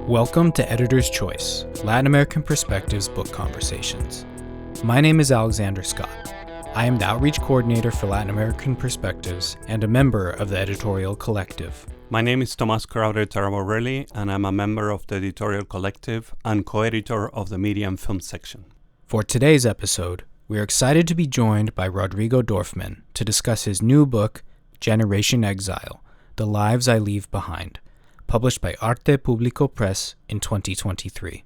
Welcome to Editor's Choice, Latin American Perspectives Book Conversations. My name is Alexander Scott. I am the Outreach Coordinator for Latin American Perspectives and a member of the editorial collective. My name is Tomás Crowder Taramorelli, and I'm a member of the editorial collective and co-editor of the Media and Film section. For today's episode, we are excited to be joined by Rodrigo Dorfman to discuss his new book, Generation Exile, The Lives I Leave Behind, published by Arte Público Press in 2023.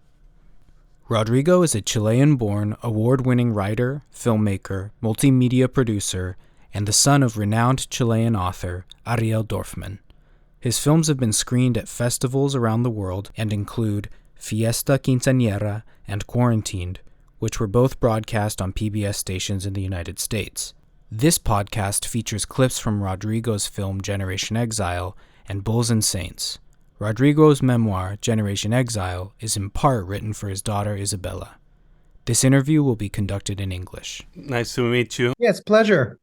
Rodrigo is a Chilean-born, award-winning writer, filmmaker, multimedia producer, and the son of renowned Chilean author Ariel Dorfman. His films have been screened at festivals around the world and include Fiesta Quinceañera and Quarantined, which were both broadcast on PBS stations in the United States. This podcast features clips from Rodrigo's film Generation Exile and Bulls and Saints. Rodrigo's memoir, Generation Exile, is in part written for his daughter Isabella. This interview will be conducted in English. Nice to meet you. Yes, pleasure.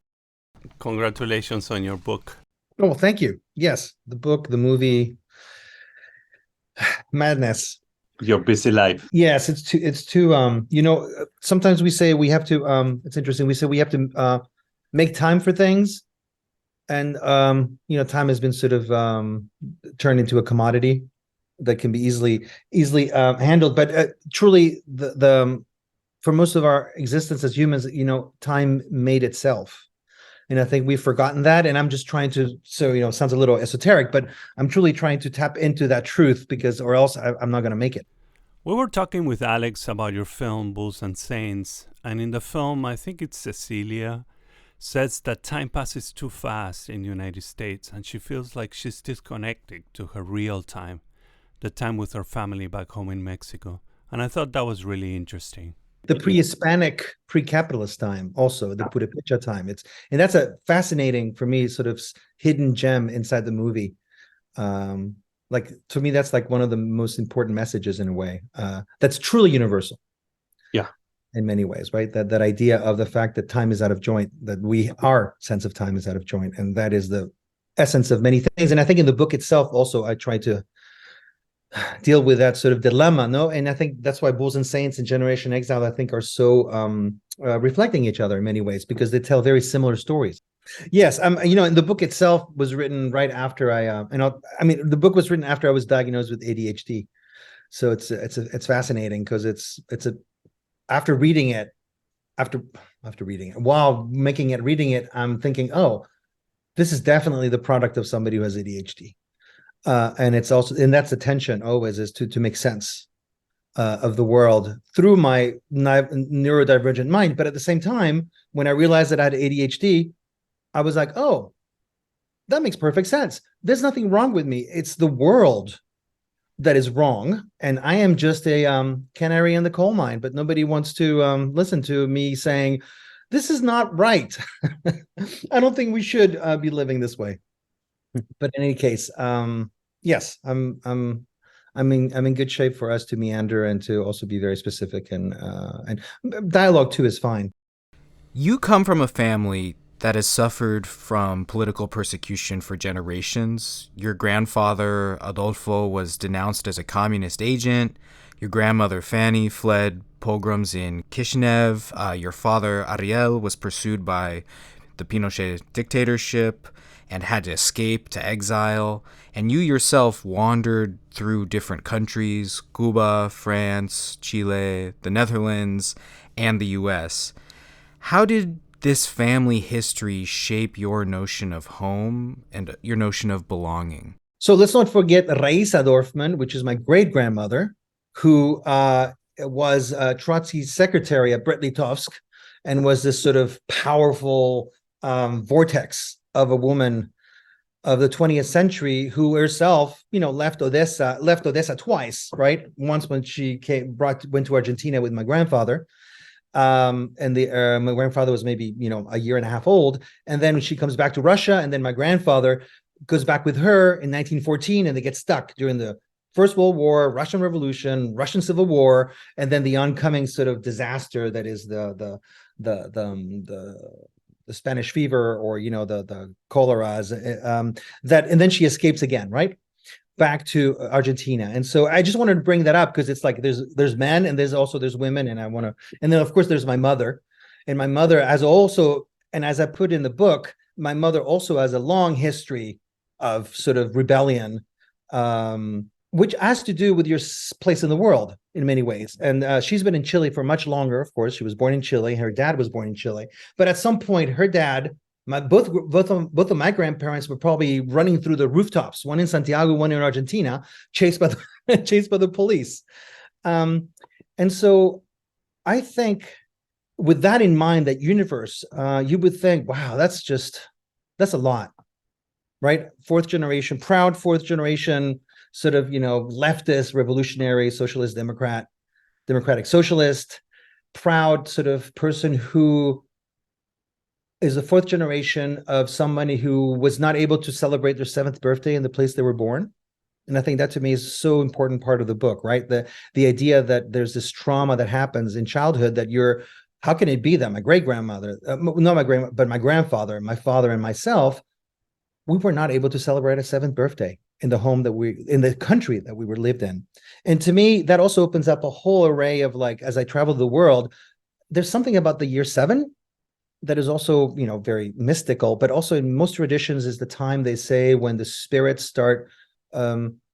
Congratulations on your book. Oh, thank you. Yes, the book, the movie, madness. Your busy life. Yes, it's too. Sometimes we say we have to. It's interesting. We say we have to make time for things, and time has been sort of turned into a commodity that can be easily handled. But truly, the for most of our existence as humans, time made itself. And I think we've forgotten that. And I'm just trying to, it sounds a little esoteric, but I'm truly trying to tap into that truth or else I'm not going to make it. We were talking with Alex about your film, Bulls and Saints. And in the film, I think it's Cecilia, says that time passes too fast in the United States. And she feels like she's disconnected to her real time, the time with her family back home in Mexico. And I thought that was really interesting. The pre-Hispanic, pre-capitalist time, also the Purépecha time. And that's a fascinating, for me, sort of hidden gem inside the movie. To me, that's like one of the most important messages in a way. That's truly universal. Yeah, in many ways, right? That idea of the fact that time is out of joint, that our sense of time is out of joint, and that is the essence of many things. And I think in the book itself, also, I try to deal with that sort of dilemma, no? And I think that's why Bulls and Saints and Generation Exile, I think, are so reflecting each other in many ways, because they tell very similar stories. Yes, and the book itself was written right after the book was written after I was diagnosed with ADHD. So it's fascinating because after reading it, while reading it, I'm thinking, oh, this is definitely the product of somebody who has ADHD. And it's also, and that's the tension always, is to make sense of the world through my neurodivergent mind. But at the same time, when I realized that I had ADHD, I was like, oh, that makes perfect sense. There's nothing wrong with me. It's the world that is wrong. And I am just a canary in the coal mine, but nobody wants to listen to me saying, this is not right. I don't think we should be living this way. But in any case, yes, I'm in good shape for us to meander and to also be very specific, and dialogue too is fine. You come from a family that has suffered from political persecution for generations. Your grandfather, Adolfo, was denounced as a communist agent. Your grandmother, Fanny, fled pogroms in Kishinev. Your father, Ariel, was pursued by the Pinochet dictatorship and had to escape to exile. And you yourself wandered through different countries, Cuba, France, Chile, the Netherlands, and the US. How did this family history shape your notion of home and your notion of belonging? So let's not forget Raisa Dorfman, which is my great-grandmother, who was Trotsky's secretary at Brest-Litovsk and was this sort of powerful vortex of a woman of the 20th century who herself, left Odessa twice, right? Once when she went to Argentina with my grandfather. And my grandfather was maybe, a year and a half old. And then she comes back to Russia, and then my grandfather goes back with her in 1914, and they get stuck during the First World War, Russian Revolution, Russian Civil War, and then the oncoming sort of disaster that is the Spanish fever, or the choleras, and then she escapes again, right? back to Argentina. And so I just wanted to bring that up because it's like there's men and there's women, and I want to, and then of course there's my mother, and my mother as also, and as I put in the book, my mother also has a long history of sort of rebellion, which has to do with your place in the world in many ways. And she's been in Chile for much longer. Of course, she was born in Chile. Her dad was born in Chile, but at some point, her dad, both of my grandparents were probably running through the rooftops, one in Santiago, one in Argentina, chased by the police. And so I think with that in mind, that universe, you would think, wow, that's a lot, right? Proud fourth generation, sort of, leftist, revolutionary, socialist, democratic socialist, proud sort of person who is the fourth generation of somebody who was not able to celebrate their 7th birthday in the place they were born. And I think that to me is so important part of the book, right? The idea that there's this trauma that happens in childhood that how can it be that my great-grandmother, not my grandma, but my grandfather, my father, and myself, we were not able to celebrate a 7th birthday in the home in the country that we were lived in. And to me, that also opens up a whole array of, like, as I travel the world, there's something about the year 7 that is also, very mystical, but also in most traditions is the time, they say, when the spirits start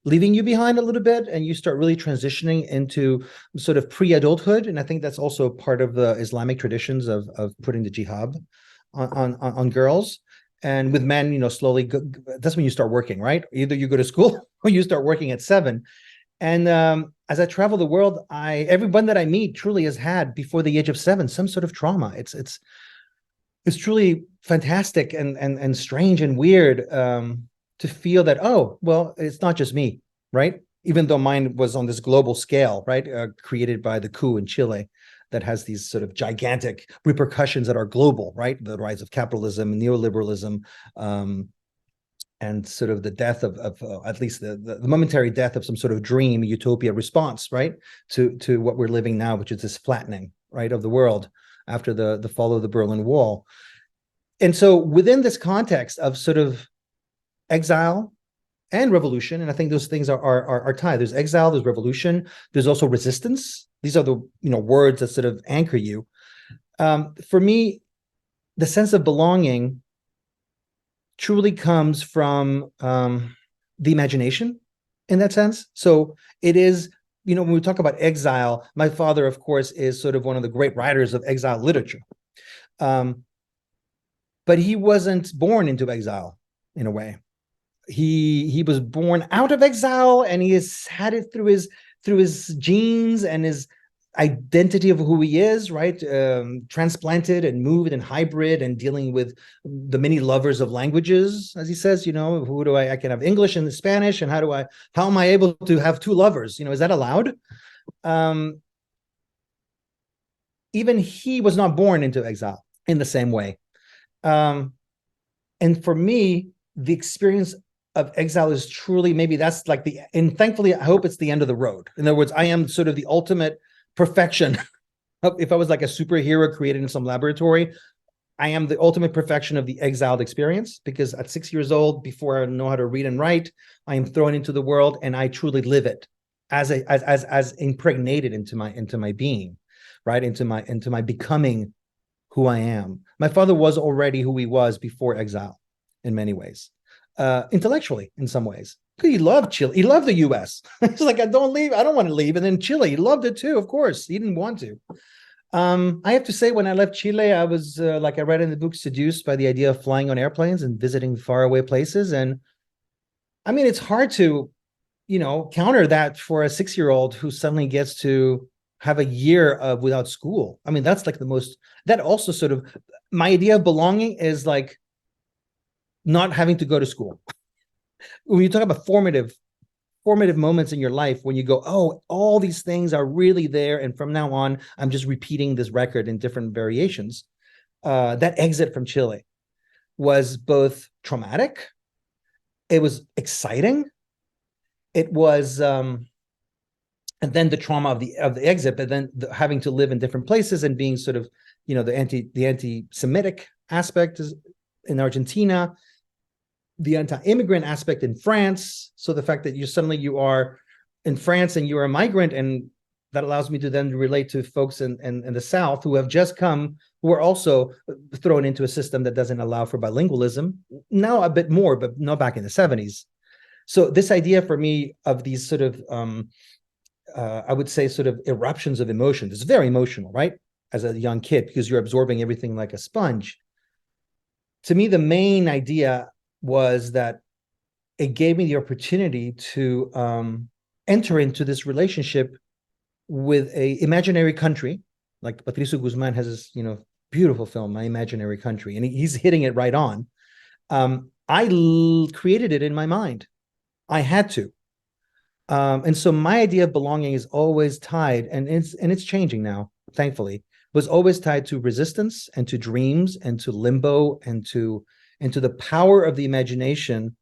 leaving you behind a little bit and you start really transitioning into sort of pre-adulthood. And I think that's also part of the Islamic traditions of putting the jihad on girls. And with men, slowly, that's when you start working, right? Either you go to school or you start working at 7. And as I travel the world, everyone that I meet truly has had, before the age of 7, some sort of trauma. It's truly fantastic and strange and weird to feel that, oh, well, it's not just me, right? Even though mine was on this global scale, right? Created by the coup in Chile that has these sort of gigantic repercussions that are global, right? The rise of capitalism, neoliberalism, and sort of the death of at least the momentary death of some sort of dream, utopia response, right? To what we're living now, which is this flattening, right, of the world after the fall of the Berlin Wall. And so within this context of sort of exile and revolution, and I think those things are tied. There's exile, there's revolution, there's also resistance. These are the words that sort of anchor you. For me, the sense of belonging truly comes from the imagination in that sense. So it is, when we talk about exile, my father, of course, is sort of one of the great writers of exile literature. But he wasn't born into exile in a way. He was born out of exile, and he has had it through his genes and his identity of who he is, right? Transplanted and moved and hybrid and dealing with the many lovers of languages, as he says, I can have English and Spanish, and how am I able to have 2 lovers? Is that allowed? Even he was not born into exile in the same way. And for me, the experience of exile is truly, maybe that's like and thankfully, I hope it's the end of the road. In other words, I am sort of the ultimate perfection. If I was like a superhero created in some laboratory, I am the ultimate perfection of the exiled experience, because at 6 years old, before I know how to read and write, I am thrown into the world and I truly live it as impregnated into my being, right? Into my becoming who I am. My father was already who he was before exile in many ways. Intellectually, in some ways. He loved Chile. He loved the US. He's like, I don't want to leave. And then Chile, he loved it too, of course. He didn't want to. I have to say, when I left Chile, I was, like I read in the book, seduced by the idea of flying on airplanes and visiting faraway places. And I mean, it's hard to, counter that for a 6-year-old who suddenly gets to have a year without school. I mean, that's like that also sort of, my idea of belonging is like not having to go to school. When you talk about formative moments in your life, when you go, oh, all these things are really there, and from now on, I'm just repeating this record in different variations. That exit from Chile was both traumatic, it was exciting, it was, and then the trauma of the exit, but then having to live in different places and being sort of, the anti-Semitic aspect is in Argentina. the anti-immigrant aspect in France. So the fact that you are in France and you're a migrant, and that allows me to then relate to folks in the South who have just come, who are also thrown into a system that doesn't allow for bilingualism. Now a bit more, but not back in the 70s. So this idea for me of these sort of, I would say sort of eruptions of emotion, it's very emotional, right? As a young kid, because you're absorbing everything like a sponge. To me, the main idea was that it gave me the opportunity to enter into this relationship with a imaginary country. Like Patricio Guzman has this, beautiful film, My Imaginary Country, and he's hitting it right on. I created it in my mind. I had to. And so my idea of belonging is always tied, and it's changing now, thankfully, was always tied to resistance and to dreams and to limbo and to the power of the imagination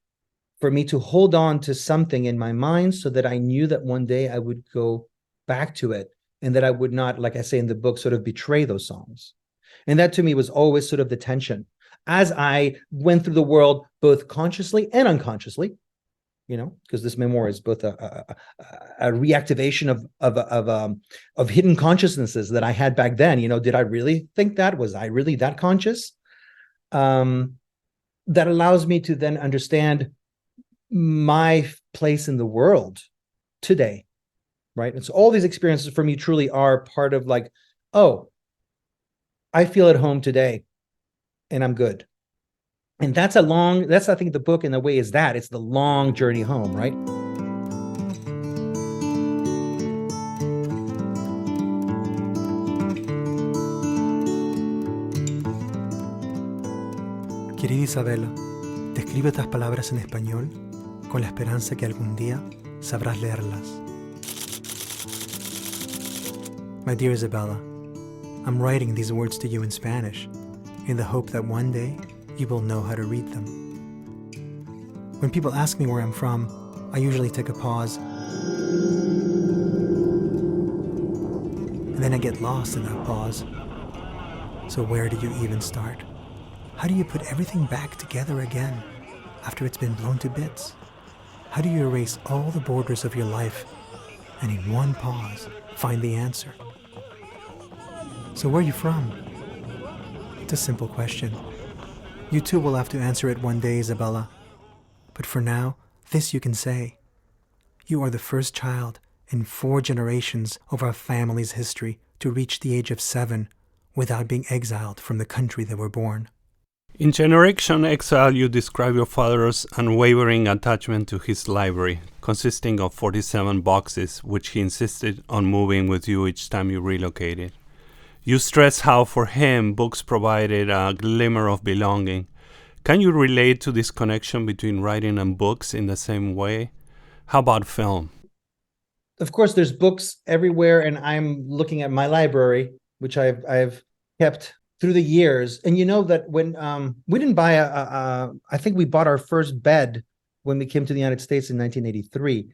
for me to hold on to something in my mind so that I knew that one day I would go back to it and that I would not, like I say in the book, sort of betray those songs. And that to me was always sort of the tension as I went through the world, both consciously and unconsciously, because this memoir is both a reactivation of hidden consciousnesses that I had back then. Did I really think that? Was I really that conscious? That allows me to then understand my place in the world today, right? And so all these experiences for me truly are part of like, oh, I feel at home today and I'm good. And that's I think the book in a way is that it's the long journey home, right? Querida Isabela, te escribo estas palabras en español con la esperanza que algún día sabrás leerlas. My dear Isabella, I'm writing these words to you in Spanish in the hope that one day you will know how to read them. When people ask me where I'm from, I usually take a pause, and then I get lost in that pause. So where do you even start? How do you put everything back together again after it's been blown to bits? How do you erase all the borders of your life and in one pause find the answer? So where are you from? It's a simple question. You too will have to answer it one day, Isabella. But for now, this you can say. You are the first child in 4 generations of our family's history to reach the age of 7 without being exiled from the country they were born. In Generation Exile, you describe your father's unwavering attachment to his library, consisting of 47 boxes, which he insisted on moving with you each time you relocated. You stress how, for him, books provided a glimmer of belonging. Can you relate to this connection between writing and books in the same way? How about film? Of course, there's books everywhere, and I'm looking at my library, which I've kept through the years. And you know that when we didn't buy I think we bought our first bed when we came to the United States in 1983.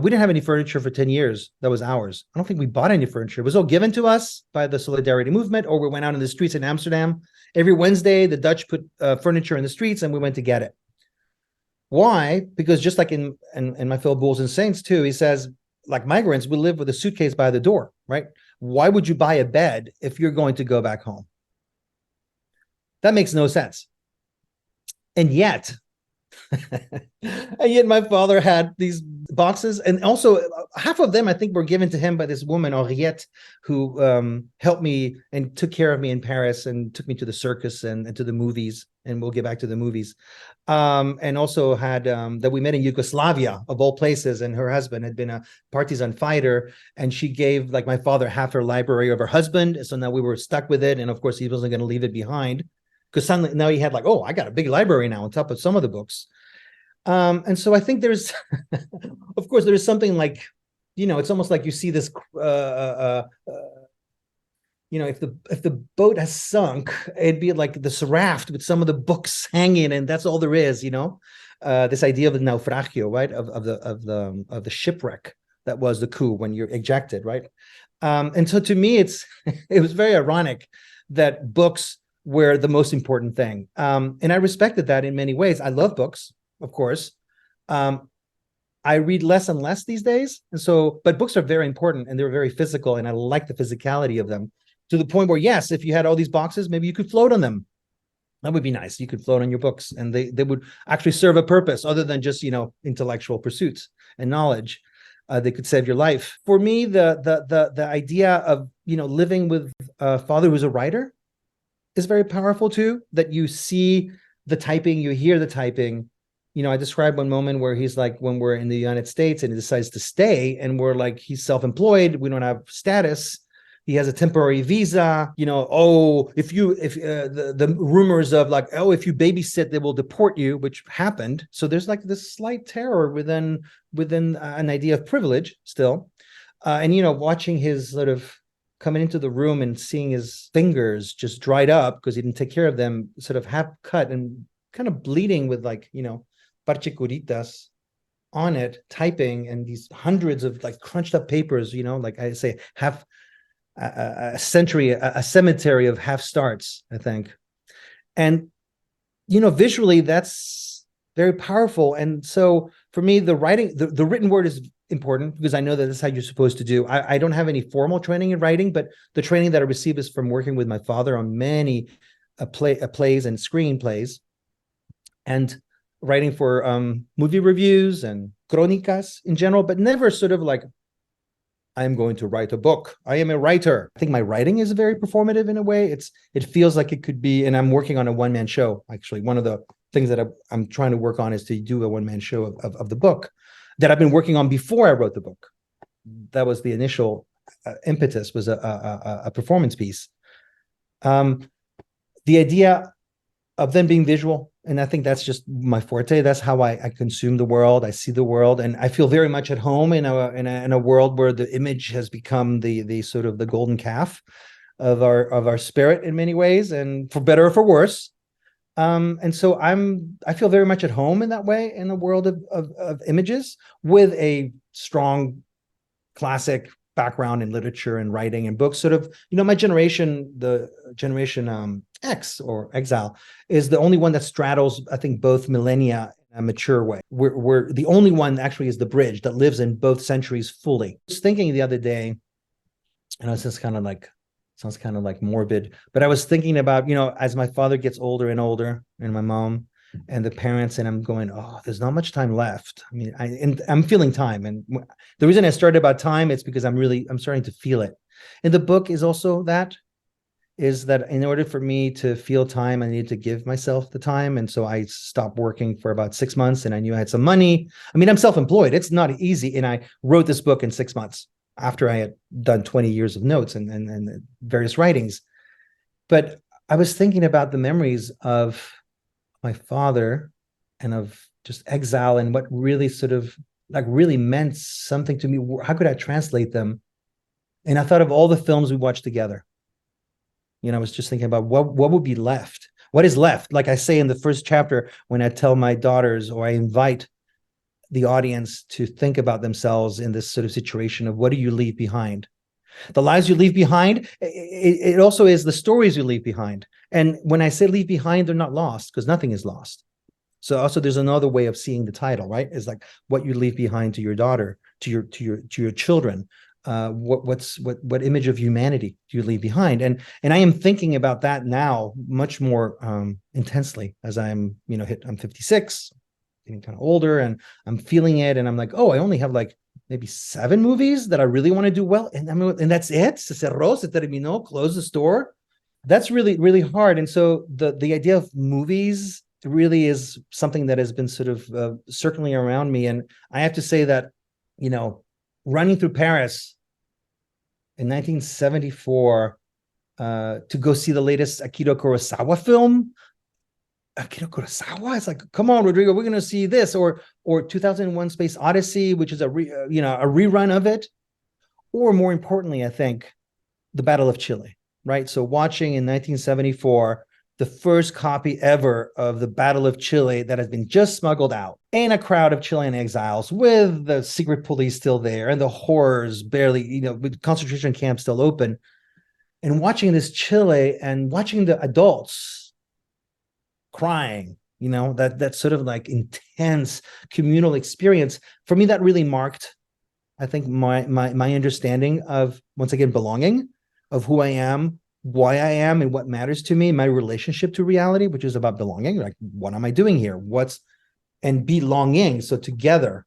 We didn't have any furniture for 10 years. That was ours. I don't think we bought any furniture. It was all given to us by the Solidarity Movement, or we went out in the streets in Amsterdam. Every Wednesday, the Dutch put furniture in the streets and we went to get it. Why? Because just like in my film Bulls and Saints too, he says, like migrants, we live with a suitcase by the door, right? Why would you buy a bed if you're going to go back home? That makes no sense. And yet my father had these boxes, and also half of them I think were given to him by this woman Henriette, who helped me and took care of me in Paris and took me to the circus and to the movies, and we'll get back to the movies, and also had that we met in Yugoslavia of all places, and her husband had been a partisan fighter, and she gave like my father half her library of her husband, so now we were stuck with it, and of course he wasn't going to leave it behind. Because suddenly now he had like, oh, I got a big library now on top of some of the books. And so I think there's, of course, there's something like, it's almost like you see this, if the boat has sunk, it'd be like this raft with some of the books hanging, and that's all there is, this idea of the naufragio, right? Of the shipwreck that was the coup when you're ejected, right? And so to me, it was very ironic that books were the most important thing. And I respected that in many ways. I love books, of course. I read less and less these days. And so, but books are very important and they're very physical. And I like the physicality of them to the point where, yes, if you had all these boxes, maybe you could float on them. That would be nice. You could float on your books and they would actually serve a purpose other than just, intellectual pursuits and knowledge. They could save your life. For me, the idea of, living with a father who's a writer is very powerful too, that you see the typing, you hear the typing. I described one moment where he's like, when we're in the United States and he decides to stay and we're like, he's self-employed, we don't have status. He has a temporary visa, if the rumors of like, if you babysit, they will deport you, which happened. So there's like this slight terror within an idea of privilege still. And watching his sort of coming into the room and seeing his fingers just dried up because he didn't take care of them, sort of half cut and kind of bleeding with like, parche curitas on it, typing, and these hundreds of like crunched up papers, like I say, half a century, a cemetery of half starts, I think. And, visually that's very powerful. And so for me, the writing, the written word is important because I know that that's how you're supposed to do. I don't have any formal training in writing, but the training that I received is from working with my father on many plays and screenplays and writing for movie reviews and crónicas in general, but never sort of like, I'm going to write a book. I am a writer. I think my writing is very performative in a way. It feels like it could be, and I'm working on a one-man show. Actually, one of the things that I'm trying to work on is to do a one-man show of the book that I've been working on before I wrote the book. That was the initial impetus, was a performance piece. The idea of them being visual, and I think that's just my forte. That's how I consume the world. I see the world, and I feel very much at home in a world where the image has become the sort of the golden calf of our spirit in many ways, and for better or for worse. And so I feel very much at home in that way in the world of images with a strong classic background in literature and writing and books. Sort of, my generation, the Generation X or Exile, is the only one that straddles, I think, both millennia in a mature way. We're the only one that actually is the bridge that lives in both centuries fully. I was thinking the other day, and it's just sounds kind of like morbid, but I was thinking about, as my father gets older and older, and my mom and the parents, and I'm going, there's not much time left. I mean, I'm feeling time. And the reason I started about time is because I'm starting to feel it. And the book is also is that in order for me to feel time, I need to give myself the time. And so I stopped working for about 6 months and I knew I had some money. I mean, I'm self-employed. It's not easy. And I wrote this book in 6 months after I had done 20 years of notes and various writings. But I was thinking about the memories of my father and of just exile and what really sort of like really meant something to me. How could I translate them? And I thought of all the films we watched together. I was just thinking about what would be left. What is left? Like I say in the first chapter, when I tell my daughters or I invite the audience to think about themselves in this sort of situation of what do you leave behind? The lives you leave behind, it also is the stories you leave behind. And when I say leave behind, they're not lost because nothing is lost. So also there's another way of seeing the title, right? It's like what you leave behind to your daughter, to your children. What image of humanity do you leave behind? And I am thinking about that now much more intensely as I'm, I'm 56, getting kind of older, and I'm feeling it. And I'm like, I only have like maybe 7 movies that I really want to do well. And that's it. Se cerró, se terminó, close the store. That's really, really hard. And so the idea of movies really is something that has been sort of circling around me. And I have to say that, running through Paris in 1974 to go see the latest Akira Kurosawa film. Akira Kurosawa, it's like, come on, Rodrigo, we're going to see this, or 2001: Space Odyssey, which is a rerun of it, or more importantly, I think, the Battle of Chile, right? So watching in 1974 the first copy ever of the Battle of Chile that has been just smuggled out in a crowd of Chilean exiles with the secret police still there and the horrors barely, with concentration camps still open. And watching this Chile and watching the adults crying, that sort of like intense communal experience, for me, that really marked, I think, my understanding of, once again, belonging, of who I am, why I am, and what matters to me, my relationship to reality, which is about belonging. Like, what am I doing here? And belonging. So together,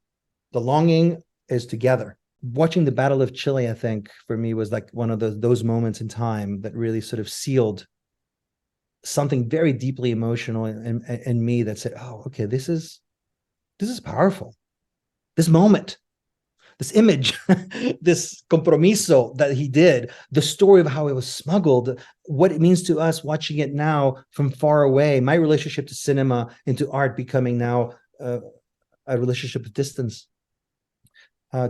the longing is together. Watching the Battle of Chile, I think, for me, was like one of those moments in time that really sort of sealed something very deeply emotional in me, that said, oh, okay, this is powerful. This moment, this image, this compromiso that he did, the story of how it was smuggled, what it means to us watching it now from far away, my relationship to cinema and to art becoming now a relationship of distance,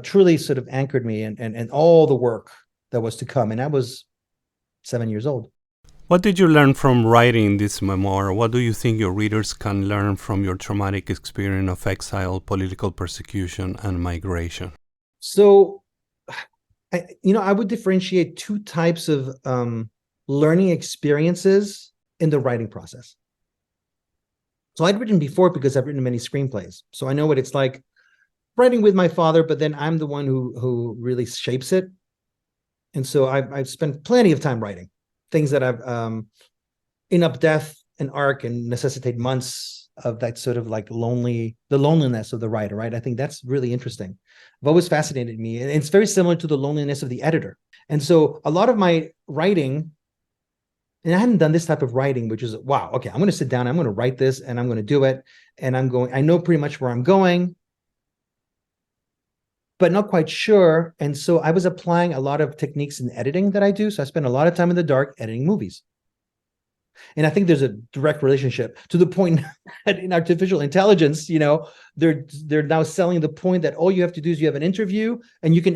truly sort of anchored me, and all the work that was to come. And I was 7 years old. What did you learn from writing this memoir? What do you think your readers can learn from your traumatic experience of exile, political persecution, and migration? So, I would differentiate two types of learning experiences in the writing process. So I'd written before because I've written many screenplays. So I know what it's like writing with my father, but then I'm the one who really shapes it. And so I've spent plenty of time writing things that I've in depth and arc and necessitate months of that sort of like the loneliness of the writer, right? I think that's really interesting. I've always fascinated me. And it's very similar to the loneliness of the editor. And so a lot of my writing, and I hadn't done this type of writing, which is, wow, okay, I'm going to sit down, I'm going to write this, and I'm going to do it. And I know pretty much where I'm going, but not quite sure. And so I was applying a lot of techniques in editing that I do. So I spend a lot of time in the dark editing movies. And I think there's a direct relationship to the point that in artificial intelligence, they're now selling the point that all you have to do is you have an interview and you can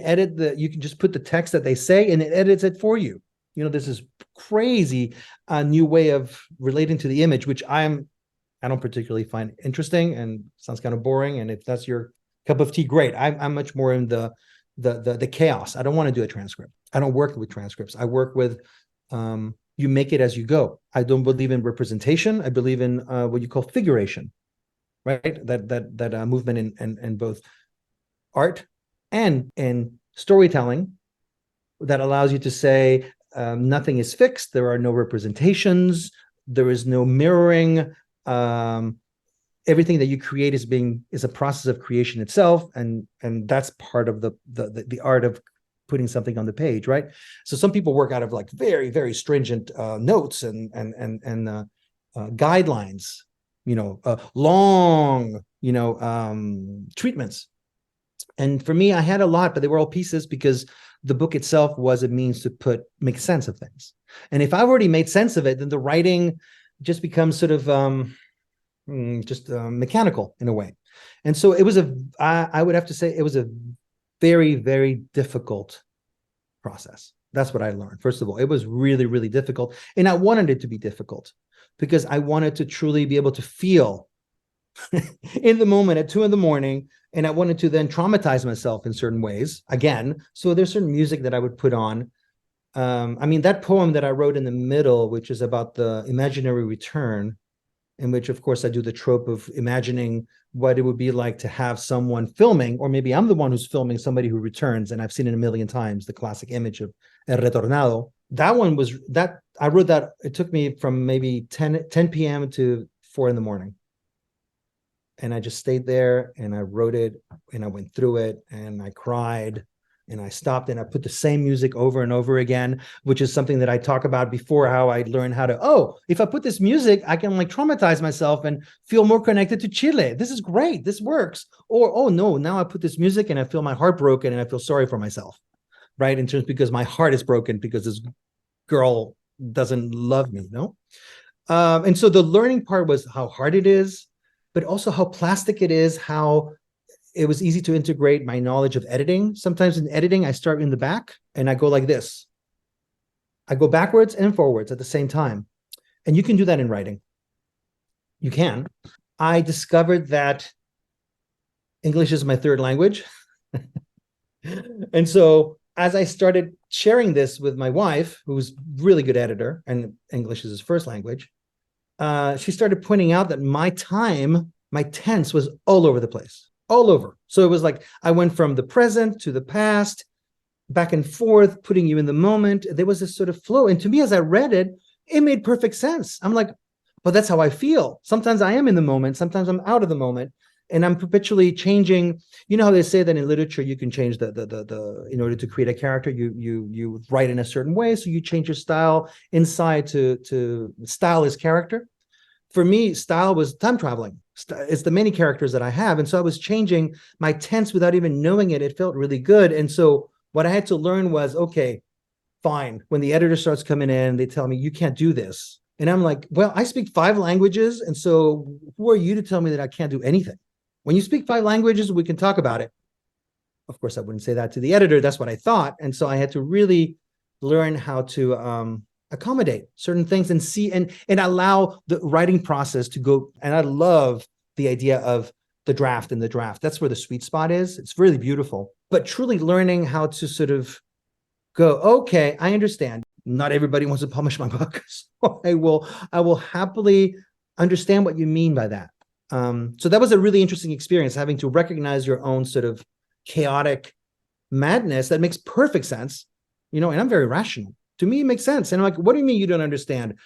you can just put the text that they say and it edits it for you. This is crazy new way of relating to the image, which I don't particularly find interesting and sounds kind of boring. And if that's your cup of tea, great. I'm much more in the chaos. I don't want to do a transcript. I don't work with transcripts. I work with you make it as you go. I don't believe in representation. I believe in what you call figuration, right? That movement in both art and in storytelling that allows you to say nothing is fixed. There are no representations. There is no mirroring. Everything that you create is a process of creation itself, and that's part of the art of putting something on the page, right? So some people work out of like very, very stringent notes and guidelines, long, treatments. And for me, I had a lot, but they were all pieces because the book itself was a means to make sense of things. And if I've already made sense of it, then the writing just becomes sort of mechanical in a way. And so I would have to say it was a very, very difficult process. That's what I learned. First of all, it was really, really difficult. And I wanted it to be difficult because I wanted to truly be able to feel in the moment at 2 a.m. And I wanted to then traumatize myself in certain ways again. So there's certain music that I would put on. That poem that I wrote in the middle, which is about the imaginary return, in which, of course, I do the trope of imagining what it would be like to have someone filming, or maybe I'm the one who's filming somebody who returns, and I've seen it a million times, the classic image of El Retornado. I wrote that, it took me from maybe 10 p.m. to 4 a.m. And I just stayed there and I wrote it and I went through it and I cried and I stopped and I put the same music over and over again, which is something that I talk about before, how I learned how to, if I put this music, I can like traumatize myself and feel more connected to Chile. This is great. This works. Or, oh no, now I put this music and I feel my heart broken and I feel sorry for myself, right? In terms, because my heart is broken because this girl doesn't love me, no? And so the learning part was how hard it is, but also how plastic it is, how it was easy to integrate my knowledge of editing. Sometimes in editing, I start in the back and I go like this. I go backwards and forwards at the same time. And you can do that in writing. You can. I discovered that English is my third language. And so as I started sharing this with my wife, who's really good editor and English is his first language, she started pointing out that my tense was all over the place, all over. So it was like I went from the present to the past, back and forth, putting you in the moment. There was this sort of flow. And to me, as I read it, it made perfect sense. I'm like, but that's how I feel. Sometimes I am in the moment, sometimes I'm out of the moment. And I'm perpetually changing. You know how they say that in literature you can change the in order to create a character, you write in a certain way, so you change your style inside to style is character. For me, style was time traveling. It's the many characters that I have, and so I was changing my tense without even knowing it. It felt really good, and so what I had to learn was, okay, fine. When the editor starts coming in, they tell me you can't do this, and I'm like, well, I speak 5 languages, and so who are you to tell me that I can't do anything? When you speak 5 languages, we can talk about it. Of course, I wouldn't say that to the editor. That's what I thought. And so I had to really learn how to accommodate certain things and see and allow the writing process to go. And I love the idea of the draft and the draft. That's where the sweet spot is. It's really beautiful. But truly learning how to sort of go, okay, I understand. Not everybody wants to publish my book. So I will happily understand what you mean by that. So that was a really interesting experience, having to recognize your own sort of chaotic madness that makes perfect sense, and I'm very rational. To me, it makes sense. And I'm like, what do you mean you don't understand?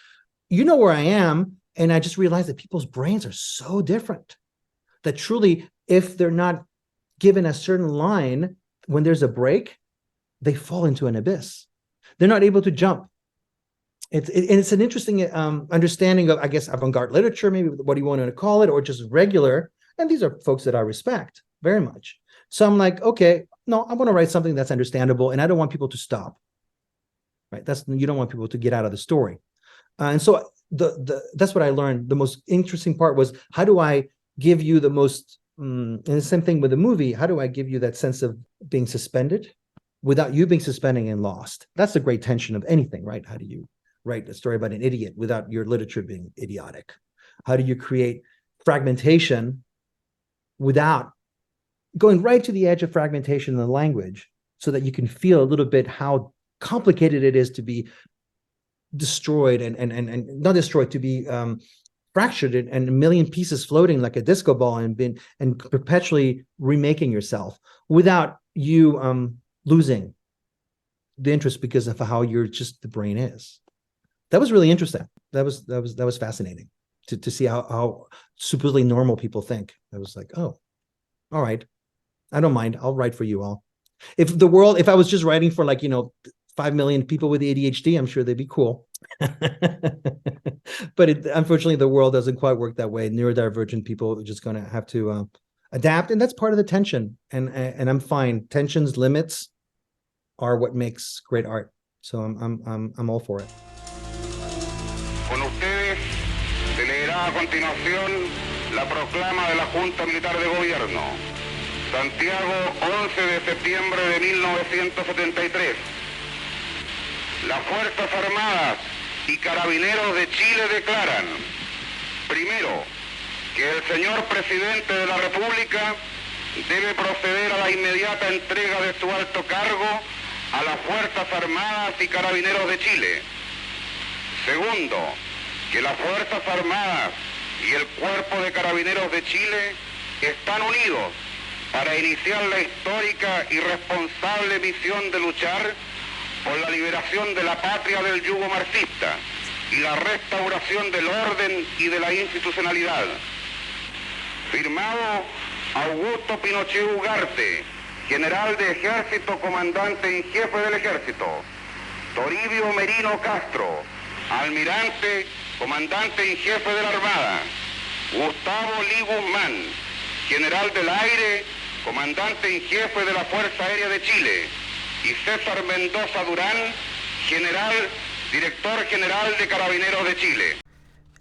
You know where I am. And I just realized that people's brains are so different that truly, if they're not given a certain line, when there's a break, they fall into an abyss. They're not able to jump. It's an interesting understanding of, I guess, avant-garde literature, maybe what do you want to call it, or just regular. And these are folks that I respect very much. So I'm like, okay, no, I want to write something that's understandable, and I don't want people to stop. Right? You don't want people to get out of the story. And so that's what I learned. The most interesting part was, how do I give you the most, and the same thing with the movie, how do I give you that sense of being suspended without you being suspended and lost? That's the great tension of anything, right? How do you write a story about an idiot without your literature being idiotic? How do you create fragmentation without going right to the edge of fragmentation in the language, so that you can feel a little bit how complicated it is to be destroyed and not destroyed, to be fractured and a million pieces floating like a disco ball and perpetually remaking yourself without you losing the interest because of how the brain is. That was really interesting. That was fascinating to see how supposedly normal people think. I was like, oh, all right, I don't mind. I'll write for you all. If I was just writing for 5 million people with ADHD, I'm sure they'd be cool. But unfortunately, the world doesn't quite work that way. Neurodivergent people are just going to have to adapt, and that's part of the tension. And I'm fine. Tensions, limits are what makes great art. So I'm all for it. Con ustedes se leerá a continuación la proclama de la Junta Militar de Gobierno. Santiago, 11 de septiembre de 1973. Las Fuerzas Armadas y Carabineros de Chile declaran, primero, que el señor Presidente de la República debe proceder a la inmediata entrega de su alto cargo a las Fuerzas Armadas y Carabineros de Chile. Segundo, que las Fuerzas Armadas y el Cuerpo de Carabineros de Chile están unidos para iniciar la histórica y responsable misión de luchar por la liberación de la patria del yugo marxista y la restauración del orden y de la institucionalidad. Firmado Augusto Pinochet Ugarte, General de Ejército, Comandante en Jefe del Ejército. Toribio Merino Castro, Almirante, Comandante en Jefe de la Armada. Gustavo Lee Guzmán, General del Aire, Comandante en Jefe de la Fuerza Aérea de Chile. Y César Mendoza Durán, Director General de Carabineros de Chile.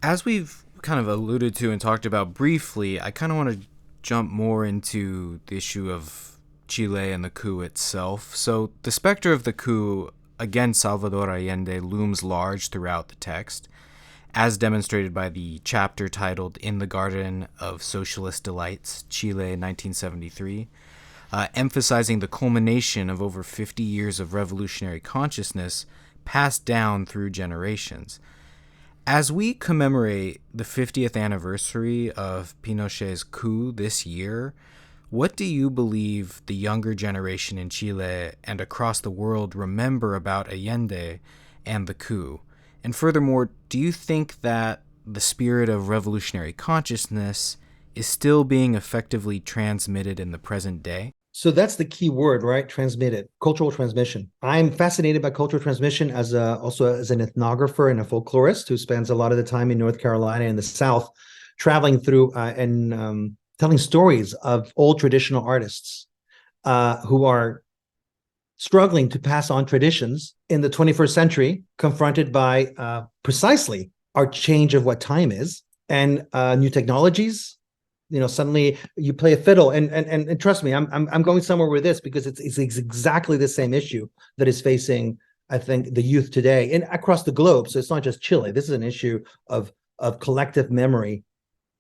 As we've kind of alluded to and talked about briefly, I kind of want to jump more into the issue of Chile and the coup itself. So the specter of the coup against Salvador Allende looms large throughout the text, as demonstrated by the chapter titled In the Garden of Socialist Delights, Chile 1973. emphasizing the culmination of over 50 years of revolutionary consciousness passed down through generations. As we commemorate the 50th anniversary of Pinochet's coup this year, what do you believe the younger generation in Chile and across the world remember about Allende and the coup? And furthermore, do you think that the spirit of revolutionary consciousness is still being effectively transmitted in the present day? So that's the key word, right? Transmitted, cultural transmission. I'm fascinated by cultural transmission also as an ethnographer and a folklorist who spends a lot of the time in North Carolina and the South, traveling through and telling stories of old traditional artists who are struggling to pass on traditions in the 21st century, confronted by precisely our change of what time is and new technologies. Suddenly you play a fiddle, and trust me, I'm going somewhere with this because it's exactly the same issue that is facing, I think, the youth today and across the globe. So it's not just Chile. This is an issue of collective memory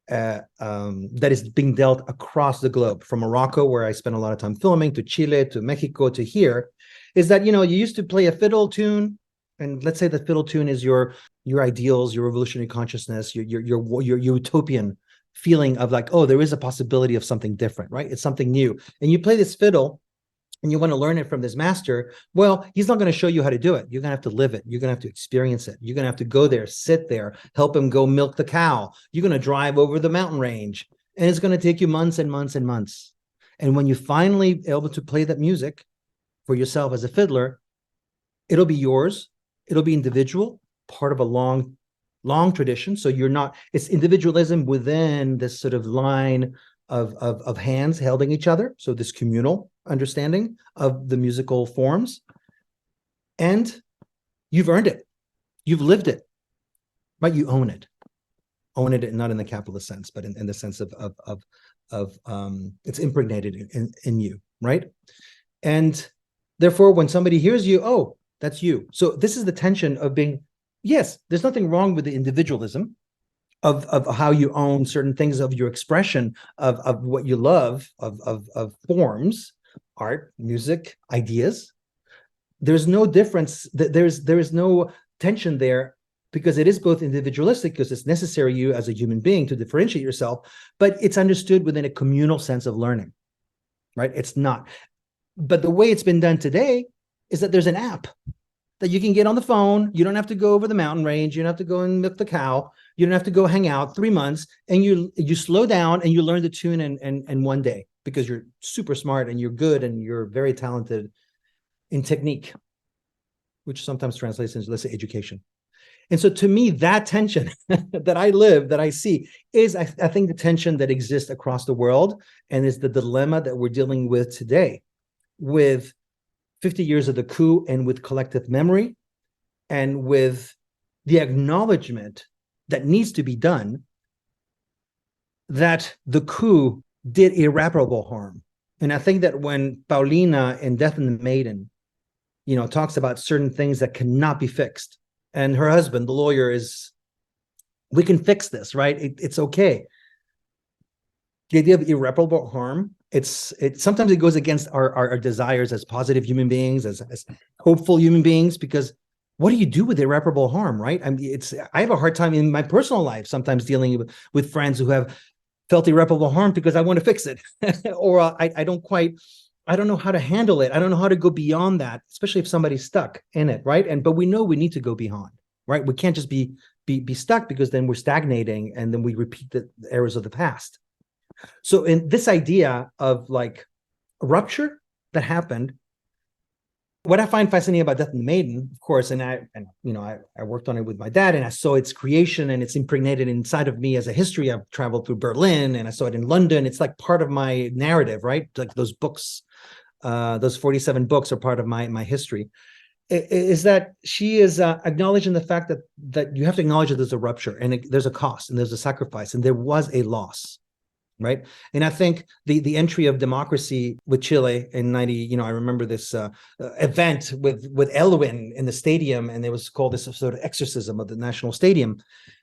that is being dealt across the globe, from Morocco, where I spent a lot of time filming, to Chile, to Mexico, to here. Is that you used to play a fiddle tune, and let's say the fiddle tune is your ideals, your revolutionary consciousness, your utopian feeling of like, oh, there is a possibility of something different, right? It's something new. And you play this fiddle and you want to learn it from this master. Well, he's not going to show you how to do it. You're going to have to live it. You're going to have to experience it. You're going to have to go there, sit there, help him go milk the cow. You're going to drive over the mountain range, and it's going to take you months and months and months. And when you finally able to play that music for yourself as a fiddler, it'll be yours. It'll be individual, part of a long tradition. So it's individualism within this sort of line of hands holding each other. So this communal understanding of the musical forms. And you've earned it. You've lived it, right? You own it. Own it, not in the capitalist sense, but in the sense of it's impregnated in you, right? And therefore, when somebody hears you, oh, that's you. So this is the tension of being, yes, there's nothing wrong with the individualism of how you own certain things, of your expression of what you love, of forms, art, music, ideas. There's no difference. There is no tension there, because it is both individualistic, because it's necessary you as a human being to differentiate yourself, but it's understood within a communal sense of learning, right? It's not. But the way it's been done today is that there's an app that you can get on the phone. You don't have to go over the mountain range. You don't have to go and milk the cow. You don't have to go hang out 3 months, and you slow down and you learn the tune in one day, because you're super smart and you're good and you're very talented in technique, which sometimes translates into, let's say, education. And so to me, that tension that I live, that I see, is I think the tension that exists across the world, and is the dilemma that we're dealing with today, with 50 years of the coup, and with collective memory, and with the acknowledgement that needs to be done that the coup did irreparable harm. And I think that when Paulina in Death and the Maiden, talks about certain things that cannot be fixed, and her husband, the lawyer, is, we can fix this, right? It's okay. The idea of irreparable harm, sometimes it goes against our desires as positive human beings, as hopeful human beings, because what do you do with irreparable harm, right? I mean, I have a hard time in my personal life sometimes dealing with friends who have felt irreparable harm, because I want to fix it, or I don't know how to handle it. I don't know how to go beyond that, especially if somebody's stuck in it, right? But we know we need to go beyond, right? We can't just be stuck, because then we're stagnating, and then we repeat the errors of the past. So in this idea of like a rupture that happened, what I find fascinating about Death and the Maiden, of course, and I worked on it with my dad, and I saw its creation, and it's impregnated inside of me as a history. I've traveled through Berlin, and I saw it in London. It's like part of my narrative, right? Like those books, those 47 books are part of my history. Is that she is acknowledging the fact that you have to acknowledge that there's a rupture, and there's a cost, and there's a sacrifice, and there was a loss. Right. And I think the entry of democracy with Chile in 90, I remember this event with Elwin in the stadium, and it was called this sort of exorcism of the national stadium.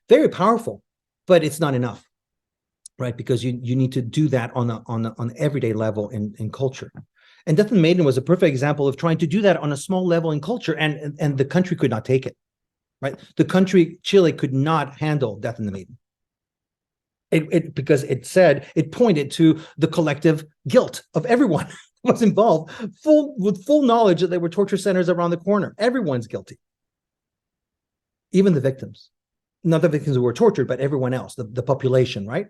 Very powerful, but it's not enough. right? Because you need to do that on an everyday level in culture. And Death and the Maiden was a perfect example of trying to do that on a small level in culture, and the country could not take it, right? The country, Chile, could not handle Death and the Maiden. Because it pointed to the collective guilt of everyone who was involved, with full knowledge that there were torture centers around the corner. Everyone's guilty, even the victims. Not the victims who were tortured, but everyone else, the population, right?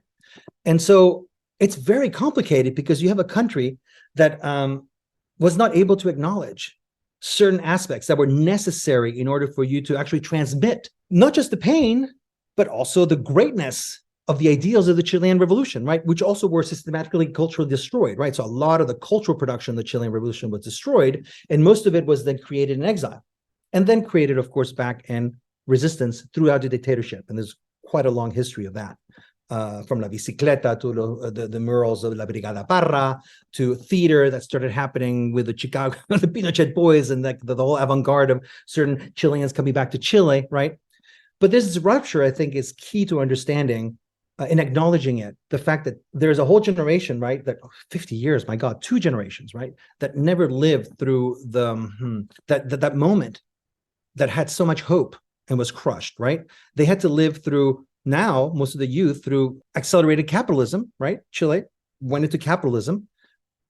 And so it's very complicated because you have a country that was not able to acknowledge certain aspects that were necessary in order for you to actually transmit not just the pain, but also the greatness of the ideals of the Chilean Revolution, right? Which also were systematically culturally destroyed, right? So a lot of the cultural production of the Chilean Revolution was destroyed, and most of it was then created in exile, and then created, of course, back in resistance throughout the dictatorship. And there's quite a long history of that. From La Bicicleta to the murals of La Brigada Parra, to theater that started happening with the Chicago, the Pinochet boys, and the whole avant-garde of certain Chileans coming back to Chile, right? But this rupture, I think, is key to understanding in acknowledging it, the fact that there's a whole generation, right, that 50 years, my God, 2 generations, right, that never lived through that moment that had so much hope and was crushed, right? They had to live through, now, most of the youth, through accelerated capitalism, right? Chile went into capitalism,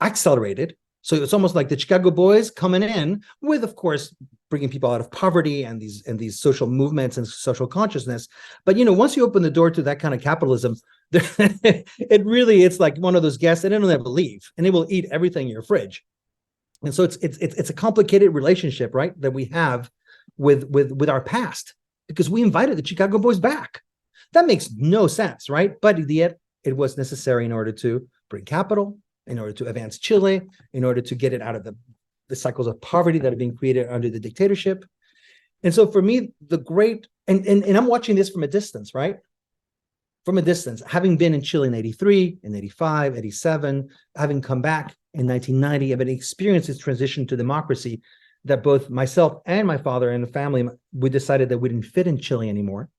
accelerated. So it's almost like the Chicago boys coming in with, of course, bringing people out of poverty and these social movements and social consciousness. But, once you open the door to that kind of capitalism, it's like one of those guests that it'll never leave, and it will eat everything in your fridge. And so it's a complicated relationship, right, that we have with our past, because we invited the Chicago boys back. That makes no sense, right? But yet it was necessary in order to bring capital, in order to advance Chile, in order to get it out of the cycles of poverty that have been created under the dictatorship. And so for me, the great, and I'm watching this from a distance, right? From a distance, having been in Chile in 83, in 85, 87, having come back in 1990, I've experienced this transition to democracy that both myself and my father and the family, we decided that we didn't fit in Chile anymore.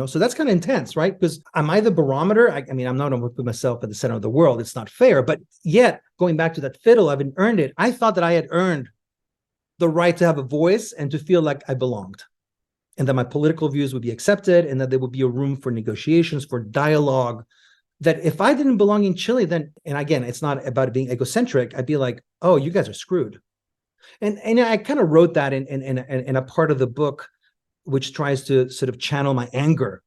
So that's kind of intense, right? Because am I the barometer? I mean, I'm not going to put myself at the center of the world. It's not fair. But yet, going back to that fiddle, I've earned it. I thought that I had earned the right to have a voice and to feel like I belonged, and that my political views would be accepted, and that there would be a room for negotiations, for dialogue. That if I didn't belong in Chile, then, and again, it's not about being egocentric, I'd be like, oh, you guys are screwed. And I kind of wrote that in a part of the book, which tries to sort of channel my anger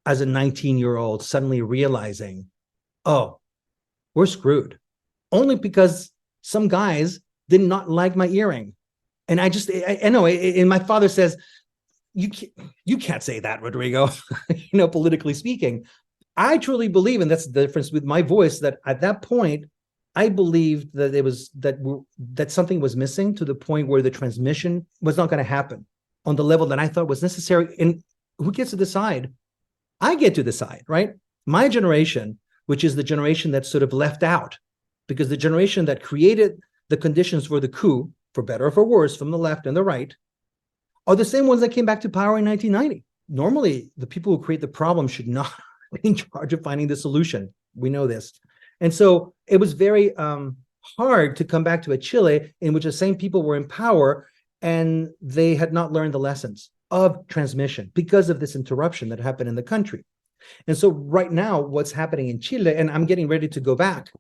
as a 19-year-old suddenly realizing, oh, we're screwed. Only because some guys did not like my earring. And I know, and my father says, you can't say that, Rodrigo, politically speaking. I truly believe, and that's the difference with my voice, that at that point, I believed that it was that something was missing, to the point where the transmission was not going to happen on the level that I thought was necessary. And who gets to decide? I get to decide, right? My generation, which is the generation that's sort of left out, because the generation that created the conditions for the coup, for better or for worse, from the left and the right, are the same ones that came back to power in 1990. Normally, the people who create the problem should not be in charge of finding the solution. We know this. And so it was very hard to come back to a Chile in which the same people were in power, and they had not learned the lessons of transmission because of this interruption that happened in the country. And so right now, what's happening in Chile, and I'm getting ready to go back